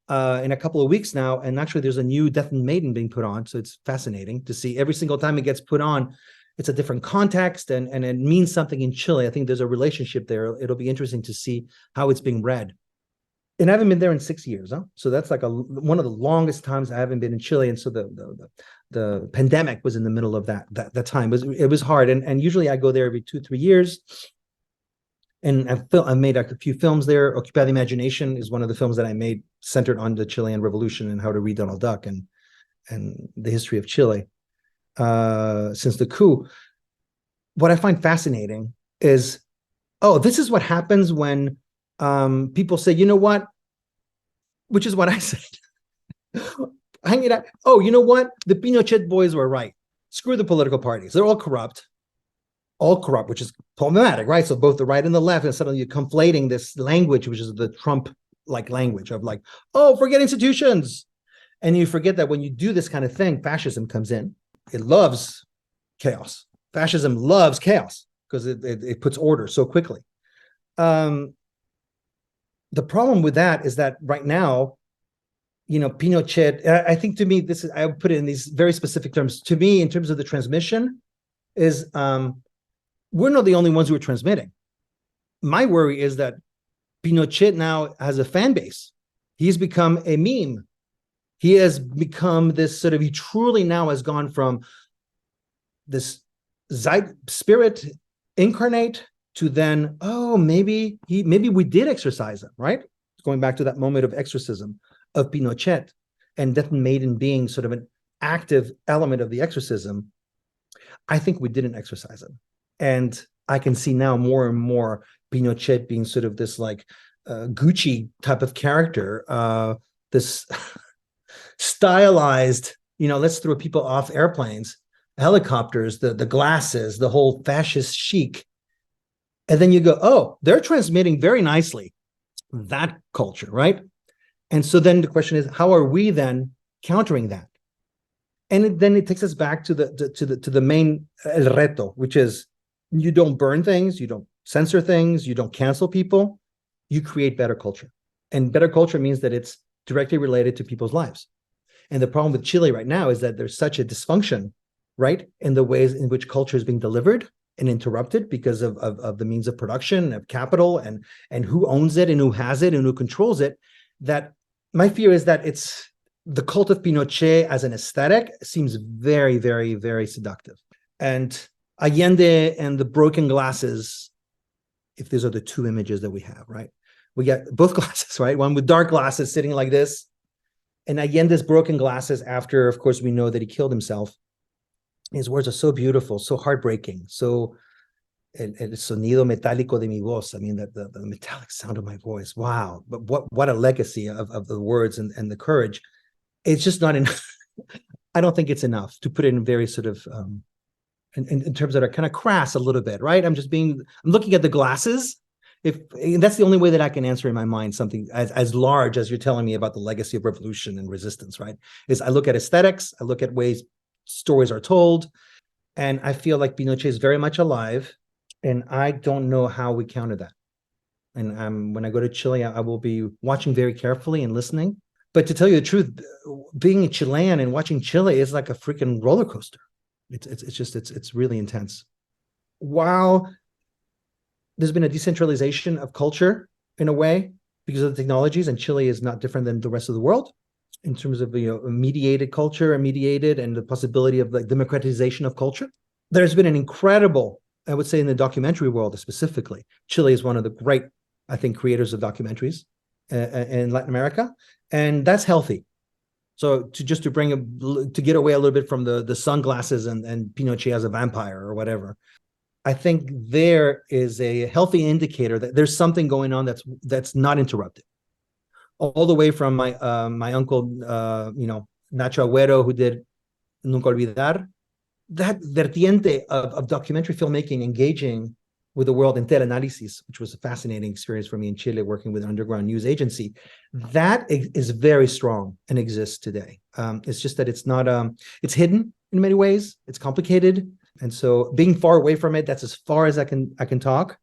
in a couple of weeks now, and actually there's a new Death and Maiden being put on, so it's fascinating to see. Every single time it gets put on, it's a different context, and it means something in Chile. I think there's a relationship there. It'll be interesting to see how it's being read. And I haven't been there in 6 years, huh? So that's like one of the longest times I haven't been in Chile. And so the pandemic was in the middle of that time. It was hard. And usually I go there every 2-3 years. And I've made a few films there. Occupy the Imagination is one of the films that I made, centered on the Chilean Revolution and how to read Donald Duck and the history of Chile since the coup. What I find fascinating is, this is what happens when people say, you know what, which is what I said. Hang it up. Oh, you know what? The Pinochet boys were right. Screw the political parties. They're all corrupt. all corrupt, which is problematic, right? So both the right and the left, and suddenly you're conflating this language, which is the Trump-like language of like, oh, forget institutions. And you forget that when you do this kind of thing, fascism comes in. It loves chaos. Fascism loves chaos because it puts order so quickly. The problem with that is that right now, Pinochet, I think to me, I would put it in these very specific terms. To me, in terms of the transmission, is we're not the only ones who are transmitting. My worry is that Pinochet now has a fan base. He's become a meme. He has become this sort of, he truly now has gone from this spirit incarnate to then, oh, maybe we did exorcise him, right? Going back to that moment of exorcism of Pinochet, and Death and Maiden being sort of an active element of the exorcism. I think we didn't exorcise him. And I can see now more and more Pinochet being sort of this like Gucci type of character, this stylized, let's throw people off airplanes, helicopters, the glasses, the whole fascist chic. And then you go, oh, they're transmitting very nicely that culture, right? And so then the question is, how are we then countering that? And then it takes us back to the main el reto, which is you don't burn things, you don't censor things, you don't cancel people, you create better culture. And better culture means that it's directly related to people's lives. And the problem with Chile right now is that there's such a dysfunction, right, in the ways in which culture is being delivered and interrupted because of the means of production, of capital, and who owns it and who has it and who controls it, that my fear is that it's the cult of Pinochet as an aesthetic seems very, very, very seductive. And Allende and the broken glasses, if these are the two images that we have, right? We got both glasses, right? One with dark glasses sitting like this, and Allende's broken glasses after, of course, we know that he killed himself. His words are so beautiful, so heartbreaking, so el sonido metálico de mi voz. I mean, the metallic sound of my voice. Wow, but what a legacy of the words and the courage. It's just not enough. I don't think it's enough to put it in very sort of in terms that are kind of crass a little bit, right? I'm looking at the glasses. And that's the only way that I can answer in my mind something as large as you're telling me about the legacy of revolution and resistance, right? Is I look at aesthetics, I look at ways stories are told, and I feel like Pinochet is very much alive, and I don't know how we counter that. And when I go to Chile, I will be watching very carefully and listening. But to tell you the truth, being a Chilean and watching Chile is like a freaking roller coaster. It's really intense. While there's been a decentralization of culture in a way because of the technologies, and Chile is not different than the rest of the world in terms of mediated culture and the possibility of like democratization of culture. There's been an incredible, I would say in the documentary world specifically, Chile is one of the great, I think, creators of documentaries in Latin America, and that's healthy. So to get away a little bit from the sunglasses and Pinochet as a vampire or whatever, I think there is a healthy indicator that there's something going on that's not interrupted. All the way from my uncle, Nacho Agüero, who did Nunca Olvidar, that vertiente of documentary filmmaking engaging with the world in Teleanálisis, which was a fascinating experience for me in Chile, working with an underground news agency, that is very strong and exists today. It's just that it's not, it's hidden in many ways. It's complicated. And so being far away from it, that's as far as I can talk,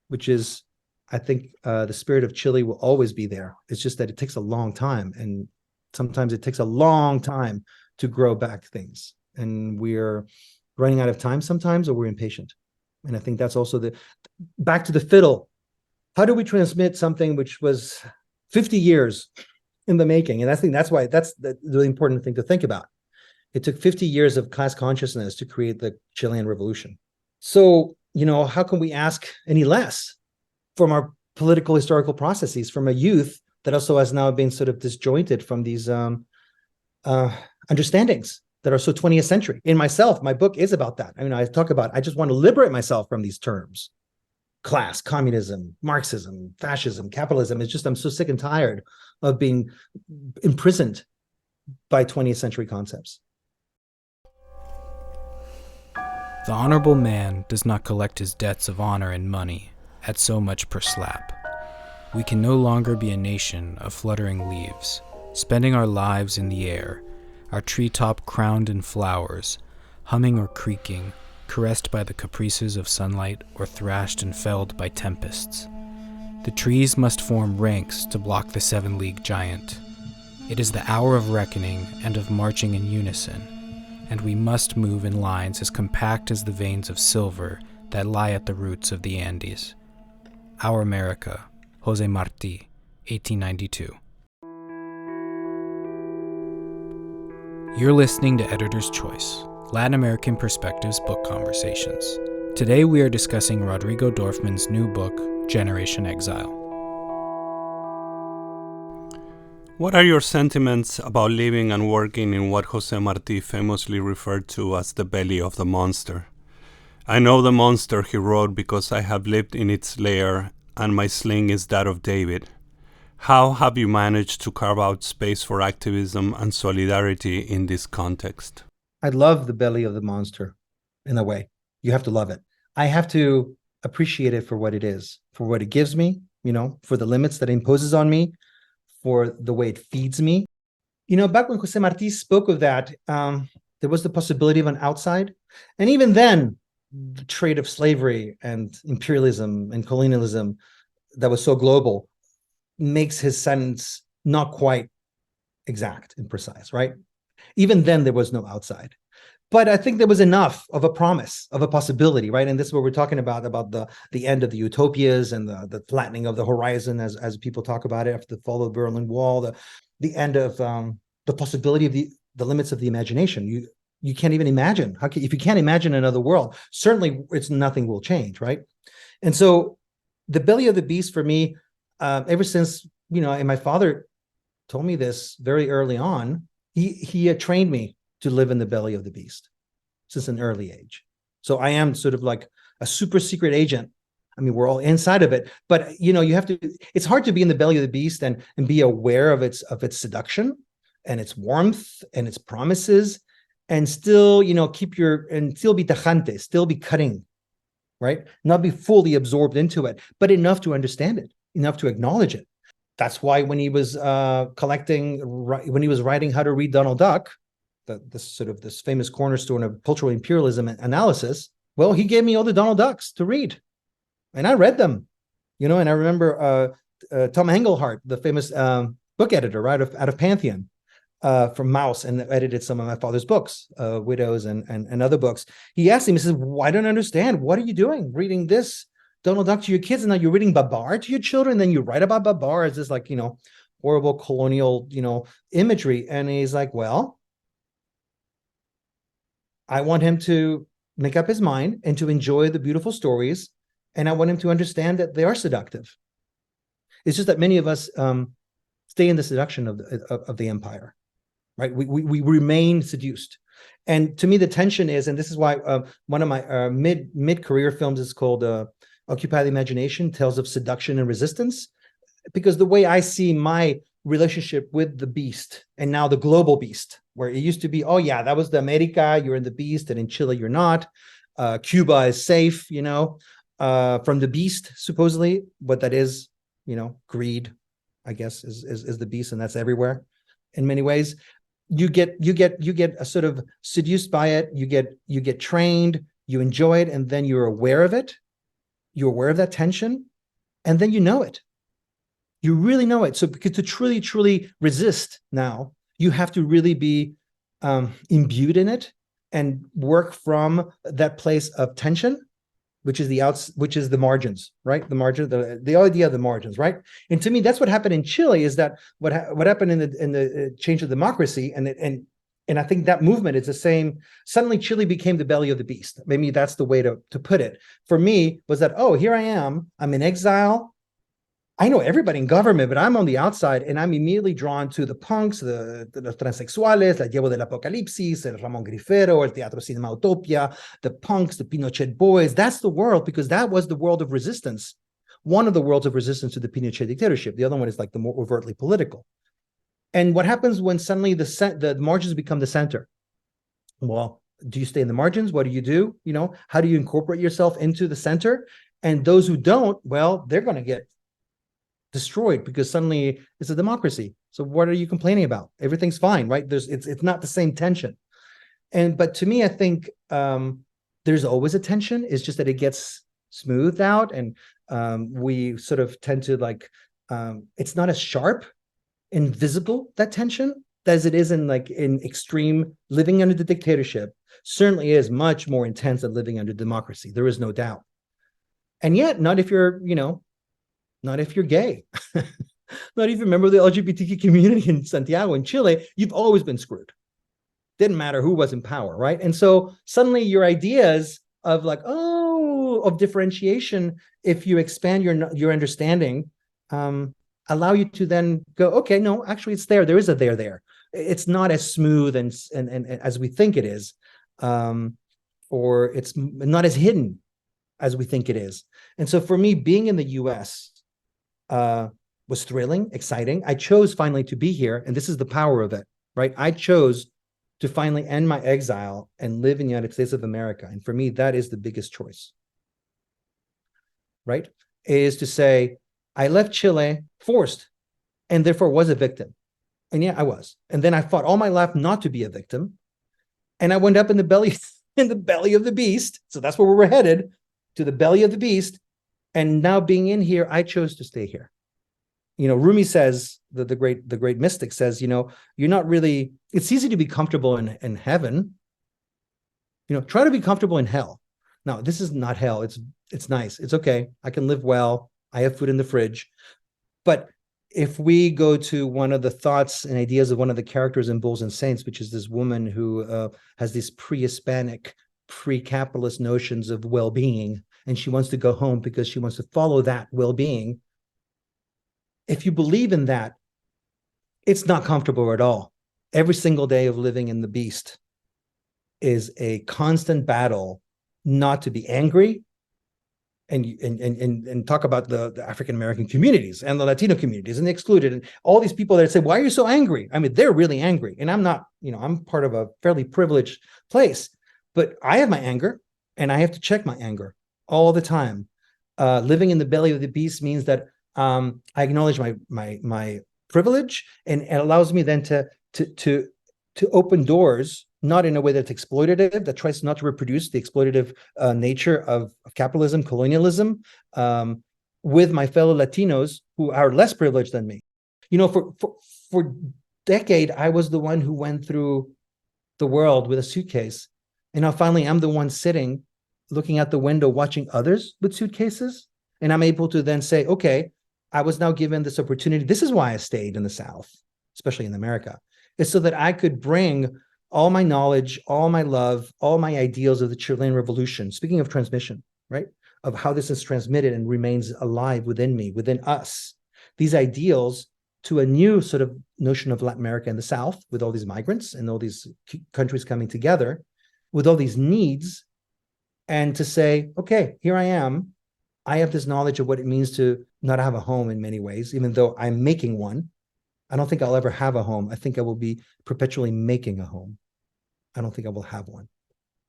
which is, I think the spirit of Chile will always be there. It's just that it takes a long time. And sometimes it takes a long time to grow back things. And we're running out of time sometimes, or we're impatient. And I think that's also back to the fiddle. How do we transmit something which was 50 years in the making? And I think that's why that's the really important thing to think about. It took 50 years of class consciousness to create the Chilean Revolution. So, how can we ask any less from our political historical processes, from a youth that also has now been sort of disjointed from these understandings that are so 20th century? In myself, my book is about that. I mean, I just want to liberate myself from these terms. Class, communism, Marxism, fascism, capitalism. It's just, I'm so sick and tired of being imprisoned by 20th century concepts. The honorable man does not collect his debts of honor in money, at so much per slap. We can no longer be a nation of fluttering leaves, spending our lives in the air, our treetop crowned in flowers, humming or creaking, caressed by the caprices of sunlight or thrashed and felled by tempests. The trees must form ranks to block the 7-league giant. It is the hour of reckoning and of marching in unison, and we must move in lines as compact as the veins of silver that lie at the roots of the Andes. Our America, Jose Marti, 1892. You're listening to Editor's Choice, Latin American Perspectives Book Conversations. Today we are discussing Rodrigo Dorfman's new book, Generation Exile. What are your sentiments about living and working in what Jose Marti famously referred to as the belly of the monster? I know the monster, he wrote, because I have lived in its lair, and my sling is that of David. How have you managed to carve out space for activism and solidarity in this context? I love the belly of the monster, in a way. You have to love it. I have to appreciate it for what it is, for what it gives me, for the limits that it imposes on me, for the way it feeds me. Back when Jose Marti spoke of that, there was the possibility of an outside. And even then, the trade of slavery and imperialism and colonialism that was so global makes his sentence not quite exact and precise, right? Even then, there was no outside. But I think there was enough of a promise, of a possibility, right? And this is what we're talking about the end of the utopias and the flattening of the horizon, as people talk about it after the fall of the Berlin Wall, the end of the possibility of the limits of the imagination. You can't even imagine. If you can't imagine another world, certainly nothing will change, right? And so the belly of the beast for me, ever since, and my father told me this very early on, he had trained me to live in the belly of the beast since an early age. So I am sort of like a super secret agent. I mean, we're all inside of it, but you have to, it's hard to be in the belly of the beast and be aware of its seduction and its warmth and its promises, and still, still be tajante, still be cutting, right? Not be fully absorbed into it, but enough to understand it, enough to acknowledge it. That's why when he was when he was writing How to Read Donald Duck, this famous cornerstone of cultural imperialism analysis, well, he gave me all the Donald Ducks to read, and I read them, and I remember Tom Engelhardt, the famous book editor, right, out of Pantheon, from Mouse, and edited some of my father's books, Widows and other books. He asked him, he says, "I don't understand. What are you doing reading this Donald Duck to your kids, and now you're reading Babar to your children, and then you write about Babar as this horrible colonial imagery?" And he's like, "Well, I want him to make up his mind and to enjoy the beautiful stories, and I want him to understand that they are seductive. It's just that many of us stay in the seduction of the empire, right? We remain seduced." And to me, the tension is, and this is why one of my mid-career films is called Occupy the Imagination, Tales of Seduction and Resistance, because the way I see my relationship with the beast, and now the global beast, where it used to be, oh yeah, that was the America, you're in the beast, and in Chile you're not. Cuba is safe, from the beast, supposedly. What that is, greed, I guess, is the beast, and that's everywhere in many ways. You get a sort of seduced by it, you get trained, you enjoy it, and then you're aware of it. You're aware of that tension, and then you know it. You really know it. So because to truly, truly resist now, you have to really be imbued in it and work from that place of tension, which is the margins, right? The margin, the idea of the margins, right? And to me, that's what happened in Chile. Is that what happened in the change of democracy, and I think that movement is the same. Suddenly, Chile became the belly of the beast. Maybe that's the way to put it. For me, was that, oh, here I am. I'm in exile. I know everybody in government, but I'm on the outside, and I'm immediately drawn to the punks, the transexuales, La Llevo del Apocalipsis, El Ramón Grifero, El Teatro Cinema Utopia, the punks, the Pinochet boys. That's the world, because that was the world of resistance. One of the worlds of resistance to the Pinochet dictatorship. The other one is like the more overtly political. And what happens when suddenly the margins become the center? Well, Do you stay in the margins? What do you do? How do you incorporate yourself into the center? And those who don't, well, they're going to get destroyed because suddenly it's a democracy. So what are you complaining about? Everything's fine, right? It's not the same tension. But to me, I think there's always a tension. It's just that it gets smoothed out, and we sort of tend to it's not as sharp and visible, that tension, as it is in extreme living under the dictatorship. Certainly is much more intense than living under democracy. There is no doubt. And yet, not if you're gay, not if you're a member of the LGBTQ community in Santiago, in Chile, you've always been screwed. Didn't matter who was in power, right? And so suddenly your ideas of of differentiation, if you expand your understanding, allow you to then go, okay, no, actually it's there. There is a there. It's not as smooth and as we think it is, or it's not as hidden as we think it is. And so for me, being in the US was thrilling, exciting. I chose finally to be here, and this is the power of it, right? I chose to finally end my exile and live in the United States of America. And for me, that is the biggest choice, right? Is to say, I left Chile forced and therefore was a victim. And yeah, I was. And then I fought all my life not to be a victim. And I went up in the belly of the beast. So that's where we were headed, to the belly of the beast. And now being in here, I chose to stay here. Rumi says, the great mystic says, you're not really, it's easy to be comfortable in heaven. Try to be comfortable in hell. Now, this is not hell. It's nice. It's okay. I can live well. I have food in the fridge. But if we go to one of the thoughts and ideas of one of the characters in Bulls and Saints, which is this woman who has these pre-Hispanic, pre-capitalist notions of well-being, and she wants to go home because she wants to follow that well-being. If you believe in that, it's not comfortable at all. Every single day of living in the beast is a constant battle not to be angry and talk about the African-American communities and the Latino communities and the excluded and all these people that say, why are you so angry? I mean, they're really angry. And I'm not, I'm part of a fairly privileged place, but I have my anger and I have to check my anger all the time. Living in the belly of the beast means that I acknowledge my privilege, and it allows me then to open doors, not in a way that's exploitative, that tries not to reproduce the exploitative nature of capitalism, colonialism, with my fellow Latinos who are less privileged than me. For decade, I was the one who went through the world with a suitcase, and now finally I'm the one sitting, looking out the window, watching others with suitcases, and I'm able to then say, okay, I was now given this opportunity. This is why I stayed in the South, especially in America, is so that I could bring all my knowledge, all my love, all my ideals of the Chilean Revolution, speaking of transmission, right, of how this is transmitted and remains alive within me, within us, these ideals to a new sort of notion of Latin America and the South, with all these migrants and all these countries coming together, with all these needs, and to say, okay, here I am. I have this knowledge of what it means to not have a home in many ways, even though I'm making one. I don't think I'll ever have a home. I think I will be perpetually making a home. I don't think I will have one,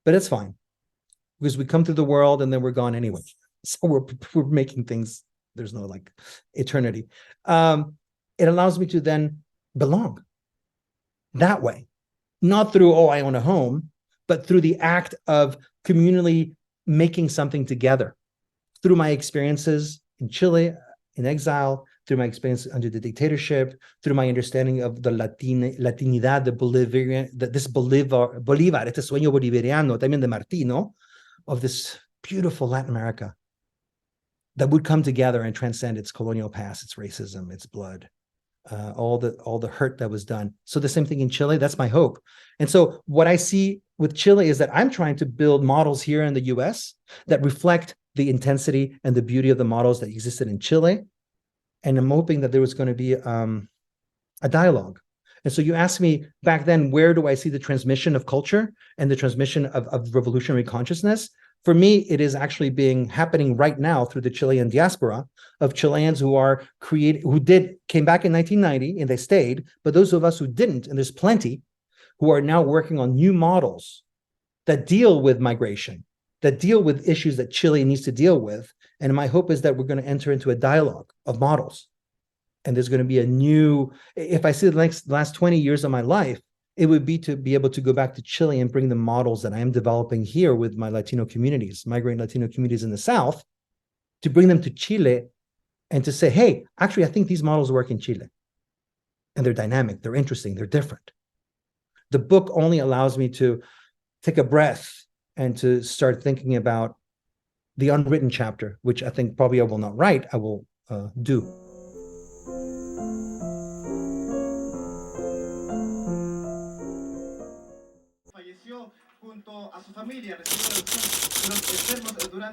but it's fine because we come through the world and then we're gone anyway. So we're making things. There's no eternity. It allows me to then belong that way, not through, I own a home, but through the act of communally making something together. Through my experiences in Chile, in exile, through my experience under the dictatorship, through my understanding of the Latinidad, the Bolivian, this Bolivar, este sueño bolivariano, también de Martino, of this beautiful Latin America that would come together and transcend its colonial past, its racism, its blood, all the hurt that was done. So the same thing in Chile. That's my hope. And so what I see with Chile is that I'm trying to build models here in the US that reflect the intensity and the beauty of the models that existed in Chile. And I'm hoping that there was going to be a dialogue. And so you asked me back then, where do I see the transmission of culture and the transmission of revolutionary consciousness? For me, it is actually happening right now through the Chilean diaspora of Chileans who came back in 1990 and they stayed, but those of us who didn't, and there's plenty, who are now working on new models that deal with migration, that deal with issues that Chile needs to deal with. And my hope is that we're going to enter into a dialogue of models. And there's going to be a new, if I see the last 20 years of my life, it would be to be able to go back to Chile and bring the models that I am developing here with my Latino communities, migrant Latino communities in the South, to bring them to Chile and to say, hey, actually, I think these models work in Chile. And they're dynamic, they're interesting, they're different. The book only allows me to take a breath and to start thinking about the unwritten chapter, which I think probably I will not write, I will do.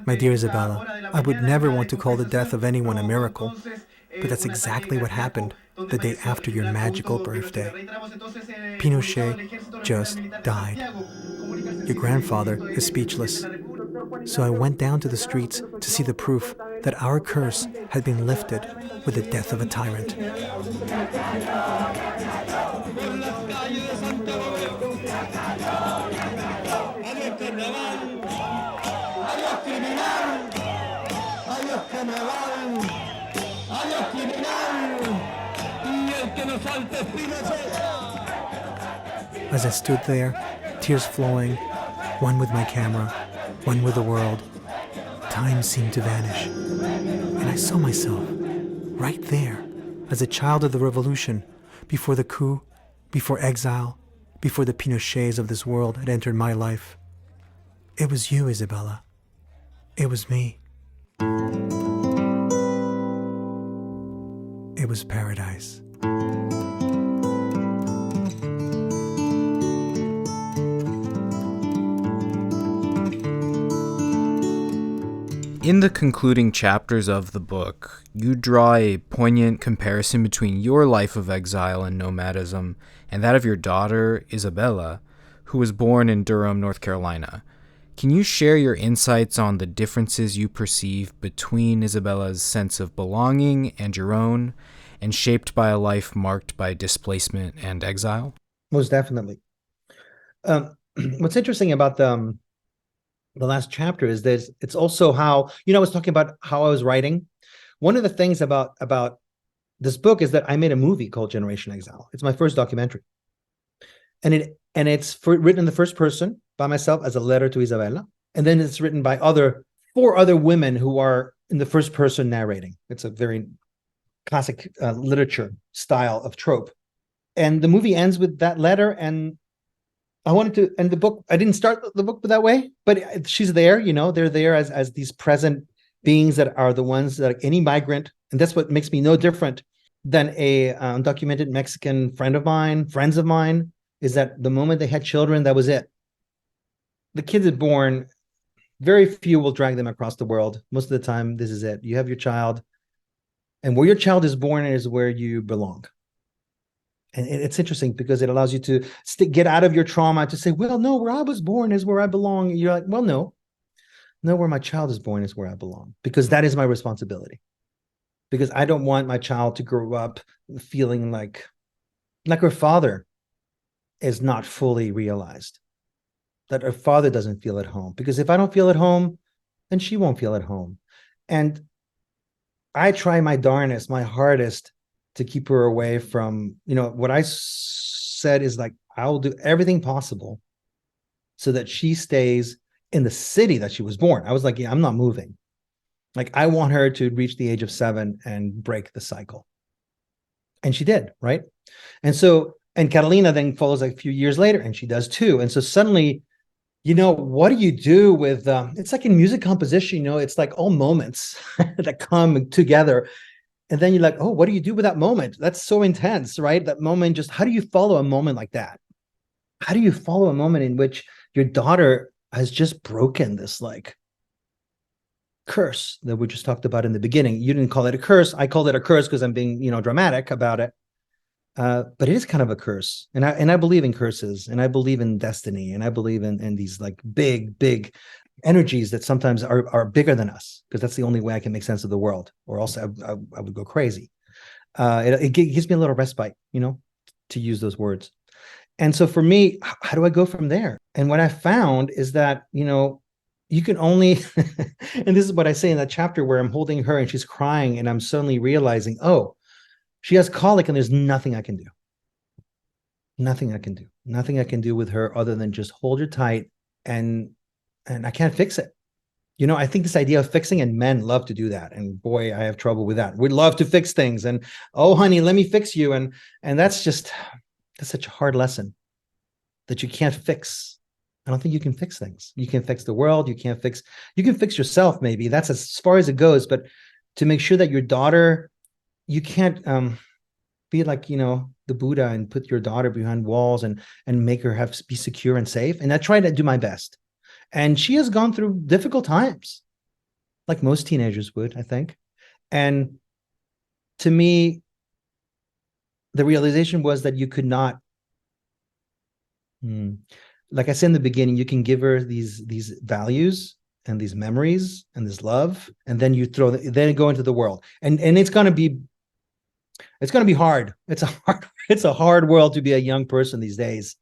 My dear Isabella, I would never want to call the death of anyone a miracle, but that's exactly what happened the day after your magical birthday. Pinochet just died. Your grandfather is speechless. So I went down to the streets to see the proof that our curse had been lifted with the death of a tyrant. As I stood there, tears flowing, one with my camera, one with the world, time seemed to vanish. And I saw myself, right there, as a child of the revolution, before the coup, before exile, before the Pinochets of this world had entered my life. It was you, Isabella. It was me. It was paradise. In the concluding chapters of the book, you draw a poignant comparison between your life of exile and nomadism and that of your daughter, Isabella, who was born in Durham, North Carolina. Can you share your insights on the differences you perceive between Isabella's sense of belonging and your own, and shaped by a life marked by displacement and exile? Most definitely. What's interesting about the last chapter is it's also how, I was talking about how I was writing. One of the things about this book is that I made a movie called Generation Exile. It's my first documentary. And it's written in the first person by myself as a letter to Isabella. And then it's written by four other women who are in the first person narrating. It's a very classic literature style of trope. And the movie ends with that letter, and I wanted to end the book. I didn't start the book that way, but she's there, they're there as these present beings that are the ones that any migrant, and that's what makes me no different than a undocumented Mexican friends of mine, is that the moment they had children, that was it. The kids are born, very few will drag them across the world. Most of the time, this is it. You have your child, and where your child is born is where you belong. And it's interesting because it allows you to get out of your trauma, to say, well, no, where I was born is where I belong. And you're like, well, no, where my child is born is where I belong, because that is my responsibility. Because I don't want my child to grow up feeling like her father is not fully realized, that her father doesn't feel at home. Because if I don't feel at home, then she won't feel at home. And I try my darnest, my hardest, to keep her away from, what I said is like, I'll do everything possible so that she stays in the city that she was born. I was like, yeah, I'm not moving. Like, I want her to reach the age of 7 and break the cycle. And she did, right? And Carolina then follows a few years later, and she does too. And so suddenly, what do you do with, it's like in music composition, it's like all moments that come together. And then you're like, oh, what do you do with that moment? That's so intense, right? That moment, just how do you follow a moment like that? How do you follow a moment in which your daughter has just broken this curse that we just talked about in the beginning? You didn't call it a curse. I called it a curse because I'm being, dramatic about it. But it is kind of a curse. And I believe in curses, and I believe in destiny, and I believe in these big energies that sometimes are bigger than us, because that's the only way I can make sense of the world, or else I would go crazy. It gives me a little respite, to use those words. And so for me, how do I go from there? And what I found is that, you can only, and this is what I say in that chapter where I'm holding her and she's crying and I'm suddenly realizing, oh, she has colic and there's nothing I can do. Nothing I can do. Nothing I can do with her other than just hold her tight, and I can't fix it. I think this idea of fixing, and men love to do that. And boy, I have trouble with that. We love to fix things and, oh, honey, let me fix you. And that's such a hard lesson that you can't fix. I don't think you can fix things. You can fix the world. You can fix yourself. Maybe that's as far as it goes. But to make sure that your daughter, you can't be like, the Buddha and put your daughter behind walls and make her be secure and safe. And I try to do my best. And she has gone through difficult times, like most teenagers would, I think. And to me, the realization was that you could not, like I said in the beginning, you can give her these values and these memories and this love, and then you then go into the world. And it's going to be hard. It's a hard world to be a young person these days.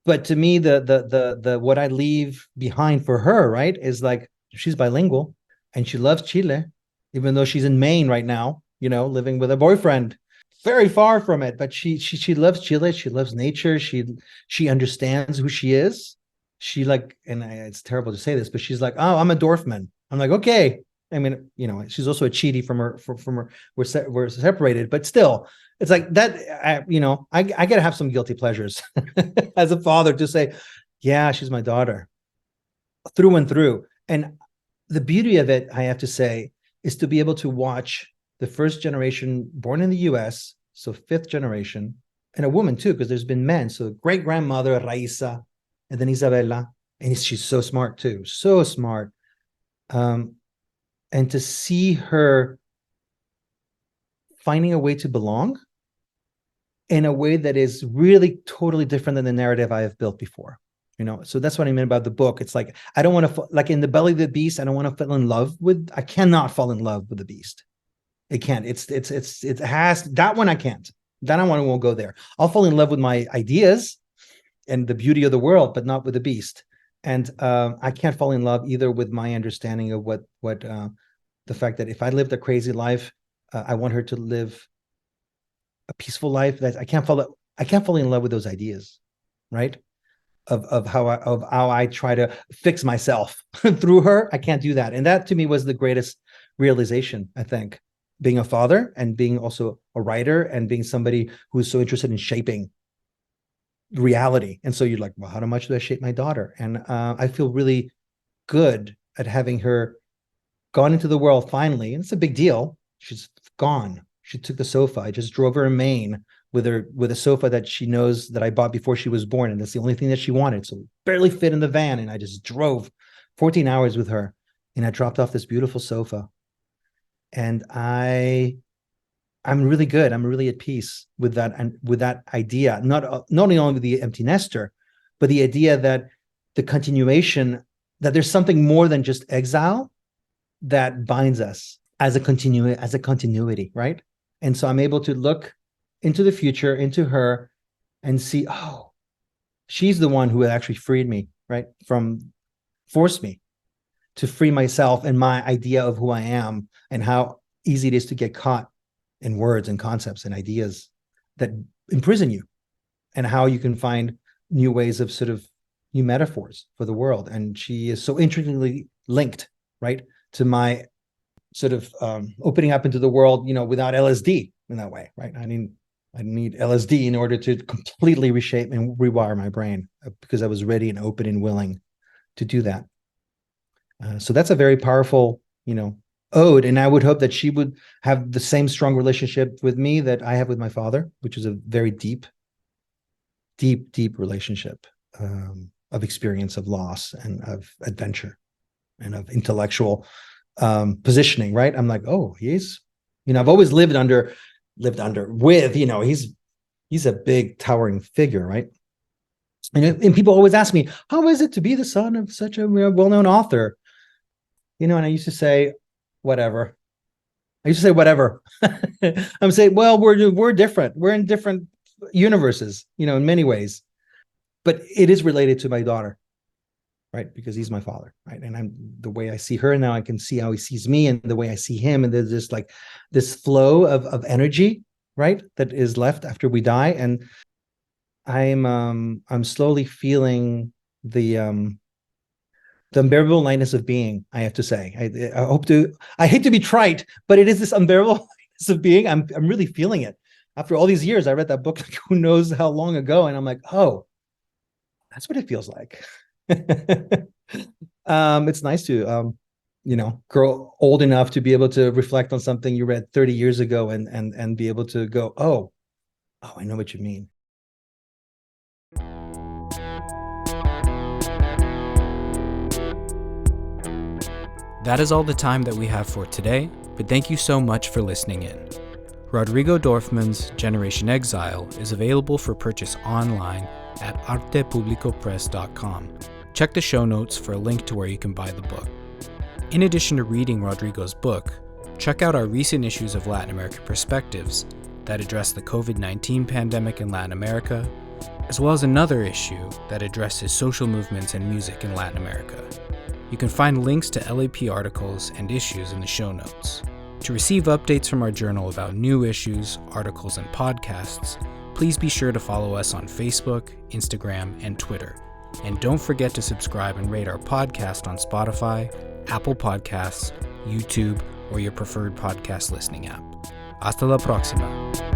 But to me, the what I leave behind for her, right, is like, she's bilingual and she loves Chile, even though she's in Maine right now, living with a boyfriend, very far from it. But she loves Chile. She loves nature. She understands who she is. She it's terrible to say this, but she's like, oh, I'm a Dorfman. I'm like, okay. I mean, she's also a Chidi from her. We're separated, but still, it's like that. I gotta have some guilty pleasures as a father to say, yeah, she's my daughter through and through. And the beauty of it, I have to say, is to be able to watch the first generation born in the U.S., so fifth generation, and a woman too, because there's been men. So great grandmother Raisa, and then Isabella, and she's so smart too, so smart. And to see her finding a way to belong in a way that is really totally different than the narrative I have built before. So that's what I mean about the book. It's like, I don't want to, like in The Belly of the Beast, I don't want to fall in love with, I cannot fall in love with the beast. It can't. It has, that one I can't. That one won't go there. I'll fall in love with my ideas and the beauty of the world, but not with the beast. And I can't fall in love either with my understanding of what the fact that if I lived a crazy life, I want her to live a peaceful life. That I can't fall in love with those ideas, right? Of how I try to fix myself through her. I can't do that. And that to me was the greatest realization, I think, being a father and being also a writer and being somebody who's so interested in shaping reality. And so you're like, well, how much do I shape my daughter? And I feel really good at having her gone into the world finally. And it's a big deal. She's gone. She took the sofa. I just drove her in Maine with a sofa that she knows that I bought before she was born. And that's the only thing that she wanted. So barely fit in the van. And I just drove 14 hours with her. And I dropped off this beautiful sofa. And I'm really good. I'm really at peace with that, and with that idea, not only with the empty nester, but the idea that the continuation, that there's something more than just exile that binds us as a continuity, right? And so I'm able to look into the future, into her, and see, oh, she's the one who actually freed me, right? Forced me to free myself and my idea of who I am, and how easy it is to get caught in words and concepts and ideas that imprison you, and how you can find new ways of sort of new metaphors for the world. And she is so intricately linked, right, to my sort of opening up into the world, without LSD in that way, right? I need LSD in order to completely reshape and rewire my brain, because I was ready and open and willing to do that. So that's a very powerful, ode. And I would hope that she would have the same strong relationship with me that I have with my father, which is a very deep relationship of experience, of loss, and of adventure, and of intellectual positioning, right? I'm like, oh, he's, I've always lived with, he's a big towering figure, right? And people always ask me, how is it to be the son of such a well-known author? And I used to say, whatever. I'm saying, well, we're different. We're in different universes, in many ways. but it is related to my daughter, right? Because he's my father, right? And the way I see her now, I can see how he sees me, and the way I see him, and there's just like this flow of energy, right, that is left after we die. And I'm slowly feeling the unbearable lightness of being, I have to say. I hate to be trite, but it is this unbearable lightness of being. I'm really feeling it. After all these years, I read that book, like, who knows how long ago, and I'm like, oh, that's what it feels like. It's nice to grow old enough to be able to reflect on something you read 30 years ago and be able to go, oh, I know what you mean. That is all the time that we have for today, but thank you so much for listening in. Rodrigo Dorfman's Generation Exile is available for purchase online at artepublicopress.com. Check the show notes for a link to where you can buy the book. In addition to reading Rodrigo's book, check out our recent issues of Latin American Perspectives that address the COVID-19 pandemic in Latin America, as well as another issue that addresses social movements and music in Latin America. You can find links to LAP articles and issues in the show notes. To receive updates from our journal about new issues, articles, and podcasts, please be sure to follow us on Facebook, Instagram, and Twitter. And don't forget to subscribe and rate our podcast on Spotify, Apple Podcasts, YouTube, or your preferred podcast listening app. Hasta la próxima.